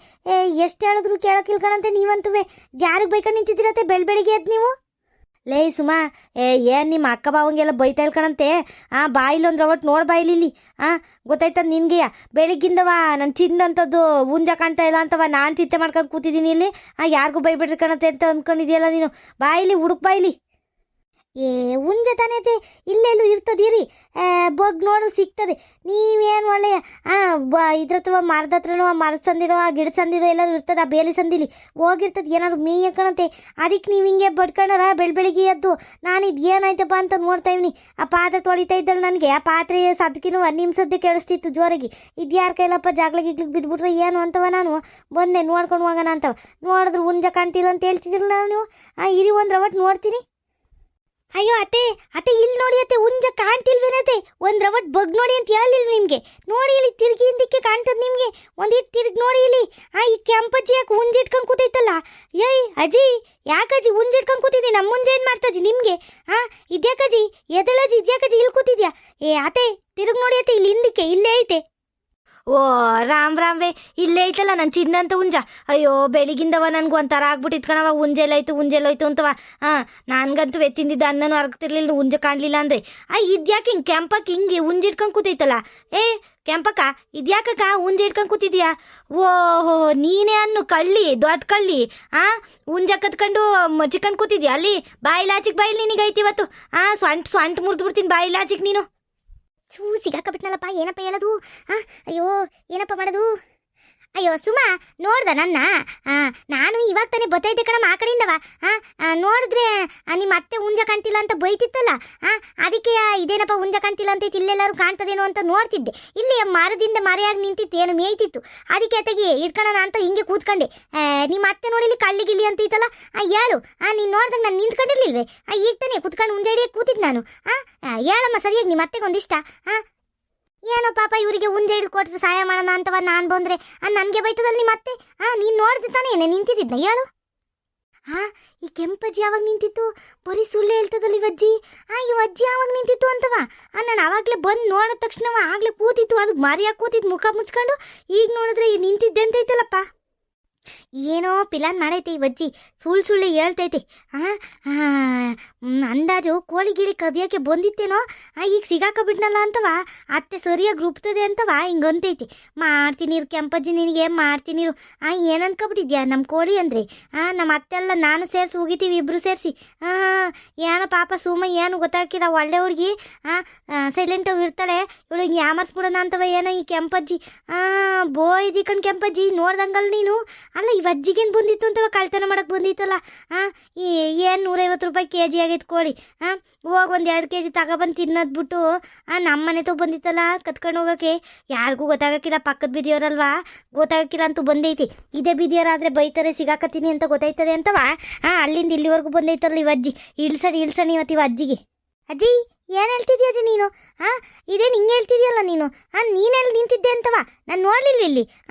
ಎಷ್ಟು ಹೇಳಿದ್ರು ಕೇಳೋಕ್ಕಿಲ್ಲ ಕಣಂತೆ ನೀವಂತುವೆ. ಯಾರಿಗೆ ಬೈಕೊಂಡು ನಿಂತಿದ್ದೀರತ್ತೆ ಬೆಳಿಗ್ಗೆ ಎದ್ದು ನೀವು? ಲೇ ಸುಮಾ, ಏನು ನಿಮ್ಮ ಅಕ್ಕ ಬಾವಂಗೆಲ್ಲ ಬೈತಾ ಇಲ್ಕಣಂತೆ. ಬಾಯಿಲೊಂದ್ರೆ ಒಟ್ಟು ನೋಡಿ ಬಾಯಿಲಿ. ಗೊತ್ತಾಯ್ತದ ನಿನಗೆ? ಬೆಳಿಗ್ಗಿಂದವ ನಾನು ಚಿಂದಂಥದ್ದು ಹುಂಜ ಕಾಣ್ತಾ ಇಲ್ಲ ಅಂತವ ನಾನು ಚಿಂತೆ ಮಾಡ್ಕೊಂಡು ಕೂತಿದ್ದೀನಿ ಇಲ್ಲಿ. ಯಾರಿಗೂ ಬೈಬಿಡ್ರಿ ಕಣಂತೆ ಅಂತ ಅಂದ್ಕೊಂಡಿದ್ಯಲ್ಲ ನೀನು. ಬಾಯಿಲಿ ಹುಡುಕ್ ಬಾಯಿಲಿ. ಹುಂಜ ತಾನೇತೆ ಇಲ್ಲೆಲ್ಲೂ ಇರ್ತದಿರಿ, ಬಗ್ ನೋಡು ಸಿಗ್ತದೆ. ನೀವೇನು ಒಳ್ಳೆಯ ಇದ್ರ ಹತ್ರ ಮರದ ಹತ್ರನೋ ಮರದ ಸಂದಿರೋ ಗಿಡ ಸಂದಿರೋ ಎಲ್ಲರೂ ಇರ್ತದೆ. ಆ ಬೇಲಿ ಸಂದಿಲಿ ಹೋಗಿರ್ತದೆ ಏನಾದ್ರು ಮೇಯ ಕಣಂತೆ. ಅದಕ್ಕೆ ನೀವು ಹಿಂಗೆ ಬಡ್ಕೊಂಡಾರ ಬೆಳಿಗ್ಗೆ ಎದ್ದು. ನಾನು ಇದು ಏನಾಯ್ತಪ್ಪ ಅಂತ ನೋಡ್ತಾ ಇವ್ನಿ. ಆ ಪಾತ್ರೆ ತೊಳಿತಾ ಇದ್ದಳು ನನಗೆ. ಆ ಪಾತ್ರೆ ಸದ್ಕಿನೂ ನಿಮ್ಮ ಸದ್ದೆ ಕೇಳಿಸ್ತಿತ್ತು ಜೋರಾಗಿ. ಇದು ಯಾರ ಕೈಲಪ್ಪ ಜಾಗ್ಲಿಗೆ ಬಿದ್ದುಬಿಟ್ರೆ ಏನು ಅಂತವ ನಾನು ಬಂದೆ ನೋಡ್ಕೊಂಡು ಹೋಗೋಣ ಅಂತವ. ನೋಡಿದ್ರು ಹುಂಜ ಕಾಣ್ತಿಲ್ಲ ಅಂತ ಹೇಳ್ತಿದ್ರಲ್ಲ ನೀವು. ಇರಿ ಒಂದು ರವಟ್ ನೋಡ್ತೀನಿ. ಅಯ್ಯೋ ಅತ್ತೆ ಅತ್ತೆ ಇಲ್ಲಿ ನೋಡಿ ಅತ್ತೆ, ಹುಂಜ ಕಾಣ್ತಿಲ್ವೇನತ್ತೆ? ಒಂದು ರವಟ್ ಬಗ್ ನೋಡಿ ಅಂತ ಹೇಳಿಲ್ವ ನಿಮಗೆ? ನೋಡಿ ಇಲ್ಲಿ ತಿರುಗಿ ಹಿಂದಕ್ಕೆ ಕಾಣ್ತದೆ ನಿಮಗೆ. ಒಂದಿಟ್ಟು ತಿರುಗಿ ನೋಡಿ ಇಲ್ಲಿ. ಈ ಕೆಂಪಜ್ಜಿ ಯಾಕೆ ಹುಂಜ ಇಟ್ಕೊಂಡು ಕೂತೈತಲ್ಲ? ಏಯ್ ಅಜ್ಜಿ, ಯಾಕಜ್ಜಿ ಹುಂಜ ಇಟ್ಕೊಂಡು ಕೂತಿದ್ದಿ? ನಮ್ಮ ಮುಂಜೆ ಏನು ಮಾಡ್ತಾಜ್ಜಿ ನಿಮಗೆ? ಇದ್ಯಾಕಜ್ಜಿ ಎದಳಜ್ಜಿ, ಇದ್ಯಾಕಜ್ಜಿ ಇಲ್ಲಿ ಕೂತಿದ್ಯಾ? ಅತ್ತೆ ತಿರುಗಿ ನೋಡಿ ಅತ್ತೆ, ಇಲ್ಲಿ ಹಿಂದಕ್ಕೆ ಇಲ್ಲೇ ಐತೆ. ಓ ರಾಮ್ವೇ, ಇಲ್ಲೇ ಐತಲ್ಲ ನನ್ನ ಚಿನ್ನಂತ ಹುಂಜ. ಅಯ್ಯೋ ಬೆಳಿಗಿಂದವ ನನಗೂ ಒಂಥರ ಆಗ್ಬಿಟ್ಟಿತ್ತು ಕಣವ. ಹುಂಜೆಲ್ಲೋಯ್ತು ಅಂತವ. ನನಗಂತೂ ತಿಂದಿದ್ದ ಅನ್ನನೂ ಅರ್ಗ್ತಿರ್ಲಿಲ್ಲ ಹುಂಜ ಕಾಣಲಿಲ್ಲ ಅಂದರೆ. ಇದ್ಯಾಕೆ ಹಿಂಗೆ ಕೆಂಪಕ್ಕೆ ಹಿಂಗೆ ಹುಂಜ ಇಟ್ಕೊಂಡು ಕೂತೈತಲ್ಲ? ಕೆಂಪಕ್ಕ ಇದ್ಯಾಕಕ್ಕ ಹುಂಜ ಇಟ್ಕೊಂಡು ಕೂತಿದ್ಯಾ? ಓಹೋ ನೀನೇ ಅನ್ನು ಕಳ್ಳಿ, ದೊಡ್ಡ ಕಳ್ಳಿ. ಹುಂಜ ಕತ್ಕೊಂಡು ಚಿಕನ್ ಕೂತಿದ್ಯಾ ಅಲ್ಲಿ? ಬಾಯಿಲಾಚಿಗೆ ಬಾಯಿಲಿ ನಿನಗೈತಿ ಇವತ್ತು. ಸೊಂಟ ಮುರಿದು ಬಿಡ್ತೀನಿ ಬಾಯಿಲಾಚಿಗೆ ನೀನು. ಸಿಗಾಕಬಿಟ್ನಲ್ಲಪ್ಪ, ಏನಪ್ಪ ಹೇಳೋದು? ಅಯ್ಯೋ ಏನಪ್ಪ ಮಾಡೋದು? ಅಯ್ಯೋ ಸುಮಾ ನೋಡ್ದ ನನ್ನ? ನಾನು ಇವಾಗ ತಾನೇ ಬತ್ತೈತೆ ಕಣಮ್ಮ ಆ ಕಡೆಯಿಂದವ. ನೋಡಿದ್ರೆ ನಿಮ್ಮ ಅತ್ತೆ ಹುಂಜ ಕಾಣ್ತಿಲ್ಲ ಅಂತ ಬೈತಿತ್ತಲ್ಲ. ಅದಕ್ಕೆ ಇದೇನಪ್ಪ ಹುಂಜ ಕಾಣ್ತಿಲ್ಲ ಅಂತ ಇಲ್ಲೆಲ್ಲರೂ ಕಾಣ್ತದೇನೋ ಅಂತ ನೋಡ್ತಿದ್ದೆ. ಇಲ್ಲಿ ಮರದಿಂದ ಮರೆಯಾಗಿ ನಿಂತಿತ್ತು, ಏನು ಮೇಯ್ತಿತ್ತು. ಅದಕ್ಕೆ ಅತೆಗೆ ಇಟ್ಕೊಳ್ಳೋಣ ಅಂತ ಹಿಂಗೆ ಕೂತ್ಕೊಂಡೆ. ನಿಮ್ಮ ಅತ್ತೆ ನೋಡಿಲಿ ಕಳ್ಳಿಗಿಲ್ಲಿ ಅಂತ ಇತ್ತಲ್ಲ. ಹೇಳು, ನೀನು ನೋಡ್ದಂಗೆ ನಾನು ನಿಂತ್ಕೊಂಡಿರ್ಲಿಲ್ವೇ? ಈಗ ತಾನೇ ಕೂತ್ಕೊಂಡು ಹುಂಜ ಹಿಡಿಯಕ್ಕೆ ಕೂತಿದ್ದು ನಾನು. ಹೇಳಮ್ಮ ಸರಿಯಾಗಿ ನಿಮ್ಮ ಅತ್ತೆಗೆ ಒಂದಿಷ್ಟ. ಏನೋ ಪಾಪ ಇವರಿಗೆ ಹುಂಜ ಹಿಡಿದು ಕೊಟ್ಟರೆ ಸಹಾಯ ಮಾಡೋಣ ಅಂತವ ನಾನು ಬಂದರೆ ನನಗೆ ಬೈತದಲ್ಲ ನಿಮ್ಮ ಅತ್ತೆ. ನೀನು ನೋಡ್ದೆ ತಾನೇ ಏನೇ ನಿಂತಿದ್ದ ಹೇಳು. ಈ ಕೆಂಪಜ್ಜಿ ಯಾವಾಗ ನಿಂತಿತ್ತು? ಬರೀ ಸುಳ್ಳು ಹೇಳ್ತದಲ್ಲ ಇವಜ್ಜಿ. ಇವಜ್ಜಿ ಯಾವಾಗ ನಿಂತಿತ್ತು ಅಂತವ? ನಾನು ಆವಾಗಲೇ ಬಂದು ನೋಡಿದ ತಕ್ಷಣ ಆಗಲೇ ಕೂತಿತ್ತು, ಅದು ಮರಿಯಾಗಿ ಕೂತಿತ್ತು ಮುಖ ಮುಚ್ಕೊಂಡು. ಈಗ ನೋಡಿದ್ರೆ ನಿಂತಿದ್ದೆ ಅಂತೈತಲ್ಲಪ್ಪ. ಏನೋ ಪಿಲಾನ್ ಮಾಡೈತೆ ಈ ವಜ್ಜಿ, ಸುಳ್ಳು ಹೇಳ್ತೈತೆ. ಅಂದಾಜು ಕೋಳಿ ಗಿಳಿ ಕದಿಯೋಕ್ಕೆ ಬಂದಿತ್ತೇನೋ, ಈಗ ಸಿಗಾಕಬಿಟ್ನಲ್ಲ ಅಂತವ ಅತ್ತೆ ಸರಿಯಾಗಿ ರುಬ್ತದೆ ಅಂತವ ಹಿಂಗೆ ಅಂತೈತಿ. ಮಾಡ್ತೀನಿರು ಕೆಂಪಜ್ಜಿ, ನಿನಗೆ ಮಾಡ್ತೀನಿರು. ಏನು ಅನ್ಕೊಬಿಟ್ಟಿದ್ಯಾ ನಮ್ಮ ಕೋಳಿ ಅಂದರೆ? ನಮ್ಮ ಅತ್ತೆಲ್ಲ ನಾನು ಸೇರಿಸಿ ಹೋಗಿತೀವಿ, ಇಬ್ಬರು ಸೇರಿಸಿ. ಏನೋ ಪಾಪ ಸುಮ್ಮ ಏನು ಗೊತ್ತಾಗಿಲ್ಲ, ಒಳ್ಳೆ ಹುಡುಗಿ. ಸೈಲೆಂಟಾಗಿ ಇರ್ತಾಳೆ, ಇವಳಿಗೆ ಯಾಮರ್ಸ್ಬಿಡೋಣ ಅಂತವ ಏನೋ ಈ ಕೆಂಪಜ್ಜಿ. ಬೋಯ್ದಿ ಕಣ್ ಕೆಂಪಜ್ಜಿ, ನೋಡ್ದಂಗಲ್ಲ ನೀನು. ಅಲ್ಲ ಈ ಅಜ್ಜಿಗೇನು ಬಂದಿತ್ತು ಅಂತವ? ಕಳ್ತನ ಮಾಡೋಕ್ಕೆ ಬಂದಿತ್ತಲ್ಲ. ಏನು 150 ರೂಪಾಯಿ ಕೆಜಿ ಆಗೈತೆ ಕೋಳಿ. ಹೋಗಿ ಒಂದು 2 ಕೆಜಿ ತಗೊಬಂದು ತಿನ್ನೋದು ಬಿಟ್ಟು ನಮ್ಮ ಮನೆ ತಗೋ ಬಂದಿತ್ತಲ್ಲ ಕತ್ಕೊಂಡು ಹೋಗೋಕ್ಕೆ. ಯಾರಿಗೂ ಗೊತ್ತಾಗಕ್ಕಿಲ್ಲ, ಪಕ್ಕದ ಬೀದಿಯವರಲ್ವಾ, ಗೊತ್ತಾಗಕ್ಕಿಲ್ಲ ಅಂತೂ ಬಂದೈತಿ. ಇದೇ ಬೀದಿಯವರಾದರೆ ಬೈತಾರೆ ಸಿಗಾಕತ್ತೀನಿ ಅಂತ ಗೊತ್ತಾಯ್ತದೆ ಅಂತವ. ಅಲ್ಲಿಂದ ಇಲ್ಲಿವರೆಗೂ ಬಂದೈತಲ್ಲ ಇವ ಅಜ್ಜಿ. ಇಳ್ಸಡಿ ಇವತ್ತು ಇವ ಅಜ್ಜಿಗೆ. ಅಜ್ಜಿ ಏನು ಹೇಳ್ತಿದ್ಯಾ ಅಜ್ಜಿ ನೀನು? ಇದೇನು ಹಿಂಗೆ ಹೇಳ್ತಿದ್ಯಲ್ಲ ನೀನು? ನೀನೆಲ್ಲಿ ನಿಂತಿದ್ದೆ ಅಂತವ? ನಾನು ನೋಡಲಿಲ್ವ ಇಲ್ಲಿ?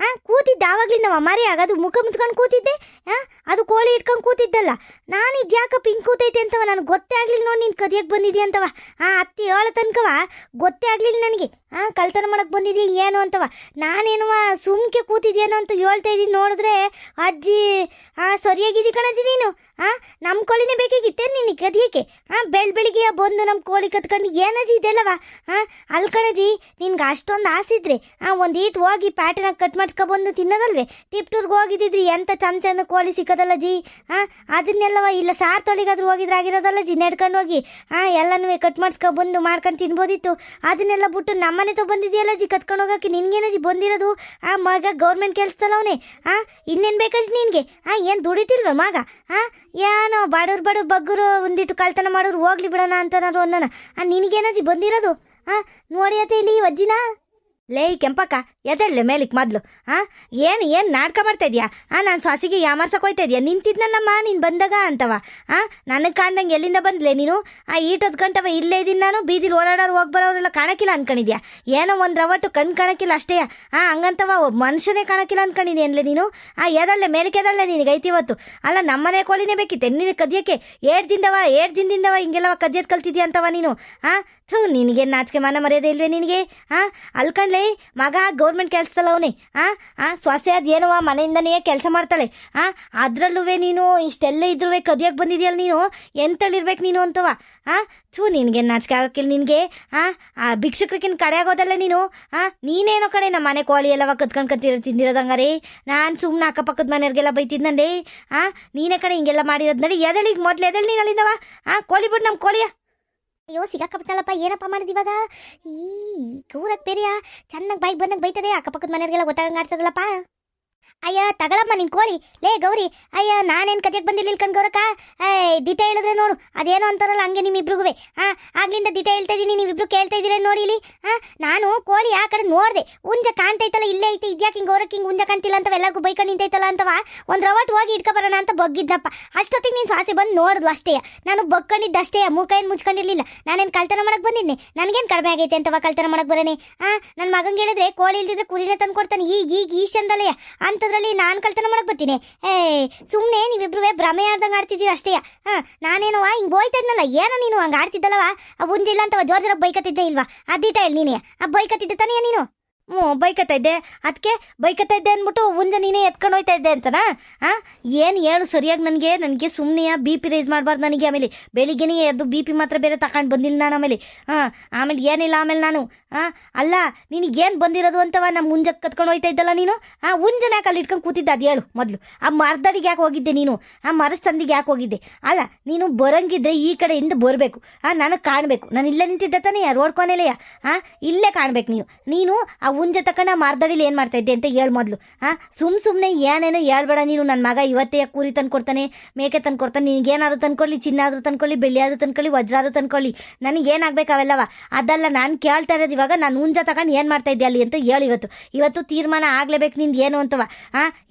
ಕೂತಿದ್ದೆ ಆವಾಗ್ಲಿಂದವ ಮರಿ ಆಗೋದು ಮುಖ ಮುಚ್ಕೊಂಡು ಕೂತಿದ್ದೆ. ಅದು ಕೋಳಿ ಇಟ್ಕೊಂಡು ಕೂತಿದ್ದಲ್ಲ. ನಾನು ಇದ್ಯಾಕಪ್ಪ ಹಿಂಗೆ ಕೂತೈತೆ ಅಂತವ ನನಗೆ ಗೊತ್ತೇ ಆಗಲಿಲ್ಲ ನೋಡಿ. ನೀನು ಕದಿಯಕ್ಕೆ ಬಂದಿದ್ಯಾ ಅಂತವ. ಅತ್ತಿ ಹೇಳೋ ತನಕವ ಗೊತ್ತೇ ಆಗಲಿಲ್ಲ ನನಗೆ. ಕಳ್ತನ ಮಾಡೋಕ್ಕೆ ಬಂದಿದ್ದೀಯ ಏನು ಅಂತವ. ನಾನೇನುವ ಸುಮ್ಕೆ ಕೂತಿದ್ಯೇನೋ ಅಂತ ಹೇಳ್ತಾ ಇದ್ದೀನಿ. ನೋಡಿದ್ರೆ ಅಜ್ಜಿ ಸರಿಯಾಗಿಜಿ ಕಣಜ್ಜಿ ನೀನು. ನಮ್ಮ ಕೋಳಿನೇ ಬೇಕಾಗಿತ್ತೇನು ನಿನಗೆ ಕದಿಯೋಕ್ಕೆ? ಬೆಳಿಗ್ಗೆ ಬಂದು ನಮ್ಮ ಕೋಳಿ ಕತ್ಕೊಂಡು ಏನಜ್ಜಿ ಇದೆಲ್ಲವ? ಅಲ್ಲಿ ಕಣಜ್ಜಿ, ನಿನ್ಗೆ ಅಷ್ಟೊಂದು ಆಸಿದ್ರೆ ಒಂದು ಈಟ್ ಹೋಗಿ ಪ್ಯಾಟರ್ನಾಗ ಕಟ್ ಮಾಡಿಸ್ಕೊಬಂದು ತಿನ್ನೋದಲ್ವೇ? ಟಿಪ್ಟೂರ್ಗೆ ಹೋಗಿದ್ದಿದ್ರಿ ಎಂಥ ಚಂದ ಕೋಳಿ ಸಿಕ್ಕೋದಲ್ಲ ಜಿ. ಅದನ್ನೆಲ್ಲವ ಇಲ್ಲ ಸಾರು ತೊಳಿಗಾದ್ರೂ ಹೋಗಿದ್ರೆ ಆಗಿರೋದಲ್ಲ ಜಿ, ನೆಡ್ಕೊಂಡು ಹೋಗಿ ಎಲ್ಲನೂ ಕಟ್ ಮಾಡಿಸ್ಕೊಬಂದು ಮಾಡ್ಕೊಂಡು ತಿನ್ಬೋದಿತ್ತು. ಅದನ್ನೆಲ್ಲ ಬಿಟ್ಟು ನಮ್ಮನೆ ತೊ ಬಂದಿದೆಯಲ್ಲ ಜಿ ಕತ್ಕೊಂಡು ಹೋಗೋಕ್ಕೆ. ನಿನ್ಗೇನಜ್ಜಿ ಬಂದಿರೋದು? ಮಗ ಗೌರ್ಮೆಂಟ್ ಕೆಲಸದಲ್ಲ ಅವನೇ. ಇನ್ನೇನು ಬೇಕಜ್ಜಿ ನಿನಗೆ? ಏನು ದುಡಿತಿಲ್ವ ಮಗ? ಏನೋ ಬಡವ್ರು ಬಗ್ಗರು ಒಂದಿಟ್ಟು ಕಳ್ತನ ಮಾಡೋರು ಹೋಗ್ಲಿ ಬಿಡೋಣ ಅಂತನಾರು ಅನ್ನೋಣ. ನಿನಗೇನಜ್ಜಿ ಬಂದಿರೋದು? ನೋಡಿಯತ್ತೆ ಇಲ್ಲಿ ಅಜ್ಜಿನ. ಲೇ ಕೆಂಪಕ್ಕ ಎದಳ್ಳೆ ಮೇಲಿಕ್ ಮೊದಲು ಏನು ನಾಟಕ ಮಾಡ್ತಾ ಇದೀಯಾ ನಾನು ಸ್ವಾಸಿಗೆ ಯಾಮಾರ್ಸಕ್ಕೆ ಹೋಯ್ತಾ ಇದೀಯಾ ನಿಂತಿದ್ನಲ್ಲಮ್ಮ ನೀನು ಬಂದಾಗ ಅಂತವ ನನಗೆ ಕಾಣ್ದಂಗೆ ಎಲ್ಲಿಂದ ಬಂದ್ಲೆ ನೀನು ಈಟೊತ್ತು ಗಂಟವ ಇಲ್ಲೇ ಇದ್ದೀನಿ ನಾನು ಬೀದಿಲಿ ಓಡಾಡೋರು ಹೋಗಿ ಬರೋರೆಲ್ಲ ಕಾಣಕ್ಕಿಲ್ಲ ಅನ್ಕೊಂಡಿದ್ಯಾ ಏನೋ ಒಂದು ರವಟ್ಟು ಕಣ್ ಕಾಣಕ್ಕಿಲ್ಲ ಅಷ್ಟೇ ಹಂಗಂತವ ಮನುಷ್ಯನೇ ಕಾಣಕ್ಕಿಲ್ಲ ಅನ್ಕೊಂಡಿದ್ಯೇನ್ಲೆ ನೀನು ಎದಳ್ಳೆ ಮೇಲಕ್ಕೆ ಎದಳ್ಳೆ ನಿನಗೆ ಐತಿ ಇವತ್ತು ಅಲ್ಲ ನಮ್ಮನೆ ಕೋಳಿನೇ ಬೇಕಿತ್ತೆ ನಿನಗೆ ಕದಿಯೋಕ್ಕೆ 7 ದಿನದಿಂದವ ಹಿಂಗೆಲ್ಲವ ಕದಿಯೋದು ಕಲ್ತಿದ್ಯಾ ಅಂತವ ನೀನು ನಿನಗೆ ನಾಚಿಕೆ ಮಾನ ಮರ್ಯಾದೆ ಇಲ್ವೇ ನಿನಗೆ ಅಲ್ಕಂಡ್ಲೆ ಮಗ ಗೌರ್ಮೆಂಟ್ ಕೆಲಸದಲ್ಲ ಅವನೇ ಸೊಸೆ ಅದು ಏನವ ಮನೆಯಿಂದನೇ ಕೆಲಸ ಮಾಡ್ತಾಳೆ ಅದ್ರಲ್ಲೂ ನೀನು ಇಷ್ಟೆಲ್ಲ ಇದ್ರೂ ಕದಿಯಕ್ಕೆ ಬಂದಿದ್ಯಲ್ಲ ನೀನು ಎಂತಳಿರ್ಬೇಕು ನೀನು ಅಂತವ ನಿನಗೆ ನಾಚಿಕೆ ಆಗೋಕ್ಕಿಲ್ಲ ನಿನಗೆ ಭಿಕ್ಷುಕರಿಗಿನ ಕಡೆ ಆಗೋದಲ್ಲ ನೀನು ನೀನೇನೋ ಕಡೆ ನಮ್ಮ ಮನೆ ಕೋಳಿ ಎಲ್ಲವ ಕತ್ಕೊಂಡು ತಿಂದಿರೋದಂಗಾರೆ ನಾನು ಸುಮ್ಮನೆ ಅಕ್ಕಪಕ್ಕದ ಮನೆಯವ್ರಿಗೆಲ್ಲ ಬೈತಿದ್ನಂದೆ ನೀನೇ ಕಡೆ ಹಿಂಗೆಲ್ಲ ಮಾಡಿರೋದು ನಡಿ ಎದಳಿಗೆ ಮೊದಲು ಎದಳಿ ನೀನು ಅಲ್ಲಿಂದವ ಕೋಳಿ ಬಿಟ್ಟು ನಮ್ಮ ಕೋಳಿಯ. ಅಯ್ಯೋ ಸಿಗಾಕಬಿಟ್ಟಲ್ಲಪ್ಪ, ಏನಪ್ಪ ಮಾಡಿದ್ ಇವಾಗ? ಈ ಕೂರಕ್ ಬೇರೆಯಾ ಚೆನ್ನಾಗಿ ಬೈಕ್ ಬಂದಂಗೆ ಬೈತದೆ, ಅಕ್ಕಪಕ್ಕದ ಮನೆಯವ್ರಿಗೆಲ್ಲ ಗೊತ್ತಾಗಂಗೆ ಆಡ್ತದಲ್ಲಪ್ಪ. ಅಯ್ಯ ತಗಳಮ್ಮ ನಿನ್ ಕೋಳಿ. ಲೇ ಗೌರಿ, ಅಯ್ಯ ನಾನೇನು ಕದಿಯಕ್ಕೆ ಬಂದಿರ್ಲಿಲ್ಲ ಕಣ್ಗೌರಕ್ಕ. ದಿಟ ಹೇಳಿದ್ರೆ ನೋಡು ಅದೇನೋ ಅಂತಾರಲ್ಲ ಹಂಗೆ ನಿಮ್ಮಿಬ್ರಿಗೂ ಆಗ್ಲಿಂದ ದಿಟ ಹೇಳ್ತಾ ಇದ್ದೀನಿ, ನೀವಿಬ್ರು ಕೇಳ್ತಾ ಇದ್ದೀರ ನೋಡಿ ಇಲ್ಲಿ. ನಾನು ಕೋಳಿ ಆ ಕಡೆ ನೋಡಿದೆ, ಉಂಜ ಕಾಣ್ತೈತಲ್ಲ ಇಲ್ಲೇ ಐತೆ, ಇದ್ಯಾಕೆ ಹಿಂಗೆ ಗೌರಕ್ಕೆ ಹಿಂಗೆ ಉಂಜ ಕಾಣ್ತಿಲ್ಲ ಅಂತ ಎಲ್ಲರಿಗೂ ಬೈಕೊಂಡು ನಿಂತೈತಲ್ಲ ಅಂತವ ಒಂದು ರವಟ್ ಹೋಗಿ ಇಟ್ಕೊಬರೋಣ ಅಂತ ಬಗ್ಗಿದ್ನಪ್ಪ. ಅಷ್ಟೊತ್ತಿಗೆ ನೀನು ಸಾಸೆ ಬಂದು ನೋಡಿದ್ಲು ಅಷ್ಟೇ, ನಾನು ಬಗ್ಕೊಂಡಿದ್ದ ಅಷ್ಟೇ, ಮೂಕೈನು ಮುಚ್ಕೊಂಡಿರ್ಲಿಲ್ಲ. ನಾನೇನು ಕಳ್ತನ ಮಾಡಕ್ಕೆ ಬಂದಿದ್ದೆ, ನನಗೇನು ಕಡಿಮೆ ಆಗೈತೆ ಅಂತವ ಕಳ್ತನ ಮಾಡಕ್ಕೆ ಬರೋನೆ. ನನ್ನ ಮಗಂಗೆ ಹೇಳಿದ್ರೆ ಕೋಳಿ ಇಲ್ದಿದ್ರೆ ಕುರಿನೇ ತಂದು ಕೊಡ್ತಾನೆ, ಈಗ ಈ ಚಂದಲ್ಲೇ ಅಂಥದ್ರಲ್ಲಿ ನಾನು ಕಳ್ತನ ಮಾಡಕ್ಕೆ ಬರ್ತೀನಿ. ಸುಮ್ಮನೆ ನೀವಿಬ್ರು ಭ್ರಮೆ ಆಡ್ದಂಗೆ ಆಡ್ತಿದ್ದೀರ ಅಷ್ಟೇ. ನಾನೇನೋ ಹಿಂಗೆ ಹೋಯ್ತಾ ಇದ್ನಲ್ಲ, ಏನೋ ನೀನು ಹಂಗೆ ಆಡ್ತಿದ್ದಲ್ಲವ, ಉಂಜಿಲ್ಲ ಅಂತವ ಜೋರ್ ಜೋರಾಗಿ ಬೈಕತ್ತಿದ್ದೆ ಇಲ್ವಾ? ಅದ್ದೀಟ ಹೇಳಿ ನೀನೇ ಬೈಕತ್ತಿದ್ದೆ ತಾನೇ ನೀನು? ಬೈಕತ್ತಾ ಇದ್ದೆ, ಅದಕ್ಕೆ ಬೈಕತ್ತಾ ಇದ್ದೆ ಅಂದ್ಬಿಟ್ಟು ಮುಂಜ ನೀನೇ ಎತ್ಕೊಂಡು ಹೋಯ್ತಾ ಇದ್ದೆ ಅಂತನಾ? ಏನು ಹೇಳು ಸರಿಯಾಗಿ ನನಗೆ ಸುಮ್ಮನೆ BP ರೈಸ್ ಮಾಡಬಾರ್ದು ನನಗೆ. ಆಮೇಲೆ ಬೆಳಿಗ್ಗೆನೇ ಎದ್ದು BP ಮಾತ್ರ ಬೇರೆ ತಗೊಂಡು ಬಂದಿಲ್ಲ ನಾನು. ಆಮೇಲೆ ಏನಿಲ್ಲ, ಆಮೇಲೆ ನಾನು ಅಲ್ಲ ನಿನಗೇನು ಬಂದಿರೋದು ಅಂತವ ನಮ್ಮ ಮುಂಜಕ್ಕೆ ಕತ್ಕೊಂಡು ಹೋಯ್ತಾ ಇದ್ದಲ್ಲ ನೀನು. ಮುಂಜಾನೆ ಯಾಕೆ ಅಲ್ಲಿ ಇಟ್ಕೊಂಡು ಕೂತಿದ್ದೆ ಅದು ಹೇಳು ಮೊದಲು. ಆ ಮರದಡಿಗೆ ಯಾಕೆ ಹೋಗಿದ್ದೆ ನೀನು? ಆ ಮರಸ್ತಂದಿಗೆ ಯಾಕೆ ಹೋಗಿದ್ದೆ? ಅಲ್ಲ ನೀನು ಬರಂಗಿದ್ರೆ ಈ ಕಡೆಯಿಂದ ಬರಬೇಕು, ನನಗೆ ಕಾಣಬೇಕು. ನಾನು ಇಲ್ಲೇ ನಿಂತಿದ್ದೆ ತಾನೇ ರೋಡ್ ಕೊನೆಲೆಯ, ಇಲ್ಲೇ ಕಾಣಬೇಕು ನೀನು ಆ ಮುಂಜೆ ತಕೊಂಡು ಆ ಮರದಡಿಲಿ ಏನು ಮಾಡ್ತಾ ಇದ್ದೆ ಅಂತ ಹೇಳು ಮೊದಲು. ಸುಮ್ಮನೆ ಏನೇನೋ ಹೇಳ್ಬೇಡ ನೀನು. ನನ್ನ ಮಗ ಇವತ್ತೇ ಕೂರಿ ತಂದು ಕೊಡ್ತಾನೆ, ಮೇಕೆ ತಂದು ಕೊಡ್ತಾನೆ, ನಿನಗೇನಾದ್ರು ತಂದ್ಕೊಳ್ಳಿ, ಚಿನ್ನ ಆದರೂ ತಂದ್ಕೊಳ್ಳಿ, ಬೆಳ್ಳಿ ಆದರೂ ತಂದ್ಕೊಳ್ಳಿ, ವಜ್ರ ಆದರೂ ತಂದ್ಕೊಳ್ಳಿ, ನನಗೇನಾಗಬೇಕು ಅವೆಲ್ಲವ ಅದಲ್ಲ ನಾನು ಕೇಳ್ತಾ ಇರೋದು. ಇವಾಗ ನಾನು ಮುಂಜೆ ತಗೊಂಡು ಏನು ಮಾಡ್ತಾ ಇದ್ದೆ ಅಲ್ಲಿ ಅಂತ ಹೇಳಿ. ಇವತ್ತು ತೀರ್ಮಾನ ಆಗಲೇಬೇಕು ನಿಂದು ಏನು ಅಂತವ.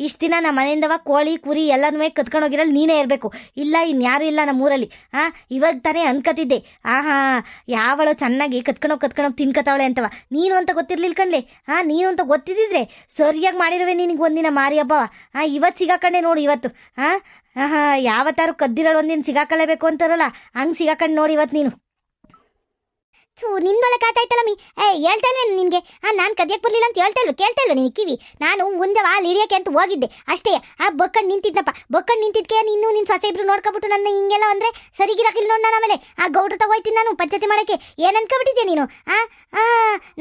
ಇಷ್ಟು ದಿನ ನಮ್ಮ ಮನೆಯಿಂದವ ಕೋಳಿ ಕುರಿ ಎಲ್ಲನೂ ಕತ್ಕೊಂಡು ಹೋಗಿರಲ್ಲ ನೀನೇ ಇರಬೇಕು, ಇಲ್ಲ ಇನ್ಯಾರು ಇಲ್ಲ ನಮ್ಮೂರಲ್ಲಿ. ಇವಾಗ ತಾನೇ ಅನ್ಕತಿದ್ದೆ ಯಾವಳು ಚೆನ್ನಾಗಿ ಕತ್ಕೊಂಡೋಗಿ ತಿನ್ಕತಾವಳೆ ಅಂತವ. ನೀನು ಅಂತ ಗೊತ್ತಿರ್ಲಿಲ್ಲ ಕಣ್ಲೆ. ನೀನು ಅಂತ ಗೊತ್ತಿದ್ದಿದ್ರೆ ಸರಿಯಾಗಿ ಮಾಡಿರುವೆ ನಿನಗೆ ಒಂದಿನ ಮಾರಿ ಹಬ್ಬವ. ಇವತ್ತು ಸಿಗಾಕಂಡೆ ನೋಡಿ ಇವತ್ತು. ಯಾವತ್ತಾರು ಕದ್ದಿರೋಳು ಒಂದಿನ ಸಿಗಾಕೊಳ್ಳೇಬೇಕು ಅಂತಾರಲ್ಲ ಹಂಗೆ ಸಿಗಾಕಂಡು ನೋಡಿ ಇವತ್ತು ನೀನು. ನಿಂದೊಳಗೆ ಕಾತಾಯ್ತಲ್ಲ ಮೀ. ಹೇಳ್ತಾ ಇಲ್ವೇನು ನಿನಗೆ? ನಾನು ಕದಿಯಕ್ಕೆ ಬರಲಿಲ್ಲ ಅಂತ ಕೇಳ್ತಾ ಇಲ್ವ ನೀನು ಕಿವಿ? ನಾನು ಮುಂಜವ ಅಲ್ಲಿ ಹಿಡಿಯೋಕೆ ಅಂತ ಹೋಗಿದ್ದೆ ಅಷ್ಟೇ. ಬಕ್ಕಂಡು ನಿಂತಿದ್ನಪ್ಪ, ಬಕ್ಕಂಡು ನಿಂತಿದ್ಕೆ ನೀನು ನಿನ್ನ ಸೊಸೆ ಇಬ್ರು ನೋಡ್ಕೊಬಿಟ್ಟು ನನ್ನ ಹಿಂಗೆಲ್ಲ ಅಂದರೆ ಸರಿಗಿರಕಿಲ್ಲ ನೋಡಿ. ನಾನು ಆಮೇಲೆ ಗೌಡ್ರ ತಗೋಯ್ತೀನಿ ನಾನು ಪಂಚಾಯತಿ ಮಾಡೋಕ್ಕೆ. ಏನು ಅನ್ಕೊಬಿಟ್ಟಿದ್ದೆ ನೀನು?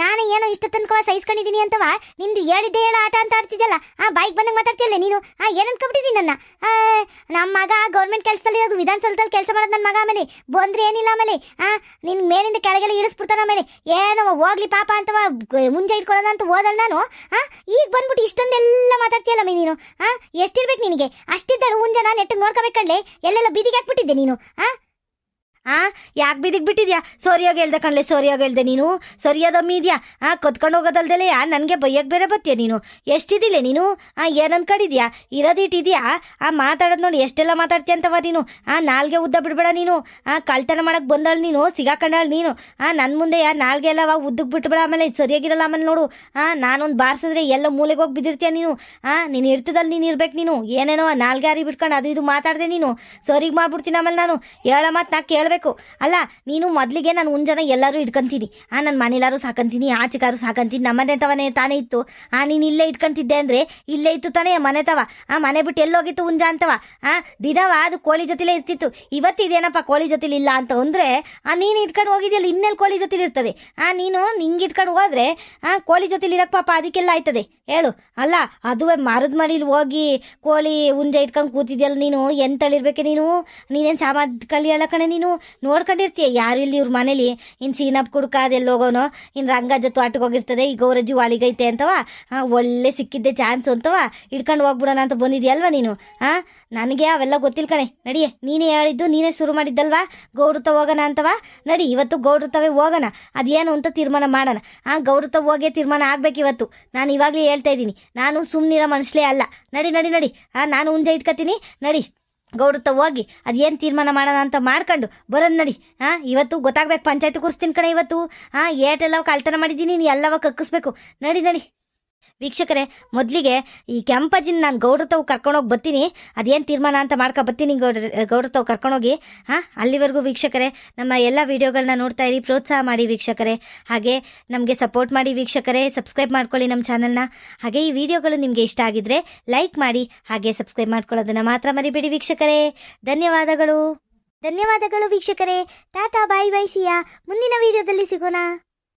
ನಾನು ಏನೋ ಇಷ್ಟು ತನಕ ಸಹಿಸ್ಕೊಂಡಿದ್ದೀನಿ ಅಂತವ ನಿಂದು ಹೇಳಿದ್ದೆ ಹೇಳ ಆಟ ಅಂತ ಆಡ್ತಿದ್ದಲ್ಲ, ಬಾಯಿಗೆ ಬಂದಂಗೆ ಮಾತಾಡ್ತಿಯಲ್ಲ ನೀನು. ಏನು ಅನ್ಕೊಬಿಟ್ಟಿದ್ದೀನಿ ನನ್ನ? ನಮ್ಮ ಮಗ ಗೌರ್ಮೆಂಟ್ ಕೆಲಸದಲ್ಲಿ ಇರೋದು, ವಿಧಾನಸೌಧದಲ್ಲಿ ಕೆಲಸ ಮಾಡೋದು ನನ್ನ ಮಗ. ಆಮೇಲೆ ಬಂದರೆ ಏನಿಲ್ಲ, ಆಮೇಲೆ ನಿನ್ನ ಮೇಲಿಂದ ಕೆಳಗೆಲ್ಲ ಇಳಿಸ್ಬಿಡ್ತಾನೆ. ಆಮೇಲೆ ಏನೋ ಹೋಗ್ಲಿ ಪಾಪ ಅಂತವ ಮುಂಜೆ ಇಟ್ಕೊಳ್ಳೋಣ ಅಂತ ಹೋದಳು ನಾನು. ಈಗ ಬಂದ್ಬಿಟ್ಟು ಇಷ್ಟೊಂದೆಲ್ಲ ಮಾತಾಡ್ತೀಯಲ್ಲ ಮೀ ನೀನು. ಎಷ್ಟಿರ್ಬೇಕು ನಿನಗೆ? ಅಷ್ಟಿದ್ದಳು ಮುಂಜಾನೆ ನೆಟ್ಟಿಗೆ ನೋಡ್ಕೋಬೇಕಂಡ್ಲೆ ಎಲ್ಲೆಲ್ಲ ಬೀದಿಗೆ ಹಾಕ್ಬಿಟ್ಟಿದ್ದೆ ನೀನು. ಯಾಕೆ ಬೀದಿಗೆ ಬಿಟ್ಟಿದ್ಯಾ? ಸರಿಯಾಗಿ ಹೇಳ್ದೆ ಕಣ್ಲೆ, ಸರಿಯಾಗಿ ಹೇಳ್ದೆ ನೀನು. ಸರಿಯಾದಮ್ಮಿ ಇದೆಯಾ? ಕತ್ಕೊಂಡು ಹೋಗೋದಲ್ದಲೆ ನನಗೆ ಬೈಯಕ್ಕೆ ಬೇರೆ ಬತ್ತೀಯ ನೀನು. ಎಷ್ಟಿದ್ದಿಲ್ಲ ನೀನು? ಏನು ಅನ್ಕೊಂಡಿದ್ಯಾ? ಇರೋದಿಟ್ಟಿದ್ಯಾ? ಮಾತಾಡೋದು ನೋಡಿ ಎಷ್ಟೆಲ್ಲ ಮಾತಾಡ್ತೀಯ ಅಂತವ ನೀನು. ನಾಲ್ಗೆ ಉದ್ದ ಬಿಡಬೇಡ ನೀನು. ಕಳ್ತನ ಮಾಡಕ್ಕೆ ಬಂದಳು ನೀನು, ಸಿಗಾಕೊಂಡಳು ನೀನು. ನನ್ನ ಮುಂದೆ ನಾಲ್ಗೆ ಎಲ್ಲವ ಉದ್ದಕ್ಕೆ ಬಿಟ್ಬೇಡ, ಆಮೇಲೆ ಸರಿಯಾಗಿರಲ್ಲ. ಆಮೇಲೆ ನೋಡು ನಾನೊಂದು ಬಾರಿಸಿದ್ರೆ ಎಲ್ಲ ಮೂಲೆಗೆ ಹೋಗಿ ಬಿದ್ದಿರ್ತೀಯ ನೀನು. ನೀನು ಇರ್ತದಲ್ಲಿ ನೀನು ಇರ್ಬೇಕು ನೀನು. ಏನೇನೋ ನಾಲ್ಗೆ ಹಾರಿ ಬಿಟ್ಕೊಂಡು ಅದು ಇದು ಮಾತಾಡಿದೆ ನೀನು, ಸರಿಗೆ ಮಾಡ್ಬಿಡ್ತೀನಿ. ಆಮೇಲೆ ನಾನು ಹೇಳೋ ಮಾತು ನಾ ಕೇಳಬೇಕು. ಅಲ್ಲ ನೀನು ಮೊದಲಿಗೆ ನಾನು ಮುಂಜಾನೆ ಎಲ್ಲರೂ ಇಟ್ಕೊಂತೀನಿ, ನನ್ನ ಮನೇಲಾರು ಸಾಕಂತೀನಿ, ಆಚೆಗಾರು ಸಾಕಂತೀನಿ. ನಮ್ಮನೆ ತವನೇ ತಾನೇ ಇತ್ತು. ನೀನು ಇಲ್ಲೇ ಇಟ್ಕೊಂತಿದ್ದೆ ಅಂದರೆ ಇಲ್ಲೇ ಇತ್ತು ತಾನೇ ಮನೆ ತವ. ಮನೆ ಬಿಟ್ಟು ಎಲ್ಲೋಗಿತ್ತು ಹುಂಜ ಅಂತವ. ದಿನವ ಅದು ಕೋಳಿ ಜೊತೆಲೇ ಇರ್ತಿತ್ತು. ಇವತ್ತಿದೇನಪ್ಪ ಕೋಳಿ ಜೊತೆಲಿ ಇಲ್ಲ ಅಂತ ಅಂದರೆ ನೀನು ಇಟ್ಕೊಂಡು ಹೋಗಿದ್ಯಲ್ಲ, ಇನ್ನೆಲ್ಲಿ ಕೋಳಿ ಜೊತೆಲಿ ಇರ್ತದೆ? ನೀನು ನಿಂಗೆ ಇಟ್ಕೊಂಡು ಹೋದ್ರೆ ಕೋಳಿ ಜೊತೆಲಿ ಇರಕ್ಕೆ ಪಾಪ ಅದಕ್ಕೆಲ್ಲ ಆಯ್ತದೆ ಹೇಳು. ಅಲ್ಲ ಅದುವೇ ಮರದ ಮಡಿಲಿ ಹೋಗಿ ಕೋಳಿ ಹುಂಜ ಇಟ್ಕೊಂಡು ಕೂತಿದ್ಯಲ್ಲ ನೀನು, ಎಂತಳಿರ್ಬೇಕೆ ನೀನು? ನೀನೇನು ಸಾಮಾಜ್ ಕಲಿಯಲ್ಲ ಕಣೆ ನೀನು. ನೋಡ್ಕೊಂಡಿರ್ತೀಯ ಯಾರು ಇಲ್ಲಿ ಇವ್ರ ಮನೇಲಿ. ಇನ್ನು ಸೀನಪ್ ಕುಡ್ಕ ಅದೆಲ್ಲ ಹೋಗೋನು, ಇನ್ನು ರಂಗ ಜೊತೆ ಆಟಕ್ಕೆ ಹೋಗಿರ್ತದೆ, ಈ ಗೌರಜ್ಜಿ ವಾಳಿಗೈತೆ ಅಂತವ. ಒಳ್ಳೆ ಸಿಕ್ಕಿದ್ದೆ ಚಾನ್ಸು ಅಂತವ, ಇಟ್ಕೊಂಡು ಹೋಗ್ಬಿಡೋಣ ಅಂತ ಬಂದಿದ್ಯಲ್ವ ನೀನು. ನನಗೆ ಅವೆಲ್ಲ ಗೊತ್ತಿಲ್ಲ ಕಣೆ. ನಡಿಯೇ, ನೀನೇ ಹೇಳಿದ್ದು, ನೀನೇ ಶುರು ಮಾಡಿದ್ದಲ್ವಾ ಗೌಡ್ರತ ಹೋಗೋಣ ಅಂತವ. ನಡಿ, ಇವತ್ತು ಗೌಡ್ರತವೇ ಹೋಗೋಣ. ಅದೇನು ಅಂತ ತೀರ್ಮಾನ ಮಾಡೋಣ. ಗೌಡ್ರತ ಹೋಗೇ ತೀರ್ಮಾನ ಆಗ್ಬೇಕು ಇವತ್ತು. ನಾನು ಇವಾಗಲೇ ಹೇಳ್ತಾ ಇದ್ದೀನಿ, ನಾನು ಸುಮ್ಮನಿರೋ ಮನುಷ್ಯಲೇ ಅಲ್ಲ. ನಡಿ ನಡಿ ನಡಿ, ನಾನು ಹುಂಜೆ ಇಟ್ಕೊತೀನಿ. ನಡಿ, ಗೌಡ್ರತ ಹೋಗಿ ಅದೇನು ತೀರ್ಮಾನ ಮಾಡೋಣ ಅಂತ ಮಾಡ್ಕೊಂಡು ಬರೋದು. ನಡಿ. ಇವತ್ತು ಗೊತ್ತಾಗ್ಬೇಕು, ಪಂಚಾಯತ್ ಕೂರಿಸ್ತೀನಿ ಕಣೆ ಇವತ್ತು. ಏಟೆಲ್ಲವ ಕಳ್ತನ ಮಾಡಿದ್ದೀನಿ, ನೀನು ಎಲ್ಲವ ಕಕ್ಕಿಸ್ಬೇಕು. ನಡಿ ನಡಿ. ವೀಕ್ಷಕರೇ, ಮೊದಲಿಗೆ ಈ ಕೆಂಪಜ್ಜಿನ ನಾನು ಗೌಡ್ರತವು ಕರ್ಕೊಂಡೋಗಿ ಬರ್ತೀನಿ. ಅದೇನು ತೀರ್ಮಾನ ಅಂತ ಬರ್ತೀನಿ ಗೌಡ್ರತವು ಕರ್ಕೊಂಡೋಗಿ. ಅಲ್ಲಿವರೆಗೂ ವೀಕ್ಷಕರೇ, ನಮ್ಮ ಎಲ್ಲ ವಿಡಿಯೋಗಳನ್ನ ನೋಡ್ತಾ ಇರಿ, ಪ್ರೋತ್ಸಾಹ ಮಾಡಿ ವೀಕ್ಷಕರೇ. ಹಾಗೆ ನಮಗೆ ಸಪೋರ್ಟ್ ಮಾಡಿ ವೀಕ್ಷಕರೇ. ಸಬ್ಸ್ಕ್ರೈಬ್ ಮಾಡ್ಕೊಳ್ಳಿ ನಮ್ಮ ಚಾನಲ್ನ. ಹಾಗೆ ಈ ವಿಡಿಯೋಗಳು ನಿಮಗೆ ಇಷ್ಟ ಆಗಿದ್ರೆ ಲೈಕ್ ಮಾಡಿ, ಹಾಗೆ ಸಬ್ಸ್ಕ್ರೈಬ್ ಮಾಡ್ಕೊಳ್ಳೋದನ್ನು ಮಾತ್ರ ಮರಿಬೇಡಿ ವೀಕ್ಷಕರೇ. ಧನ್ಯವಾದಗಳು. ಧನ್ಯವಾದಗಳು ವೀಕ್ಷಕರೇ. ಟಾಟಾ, ಬಾಯ್ ಬಾಯ್, ಸಿಯಾ. ಮುಂದಿನ ವಿಡಿಯೋದಲ್ಲಿ ಸಿಗೋಣ.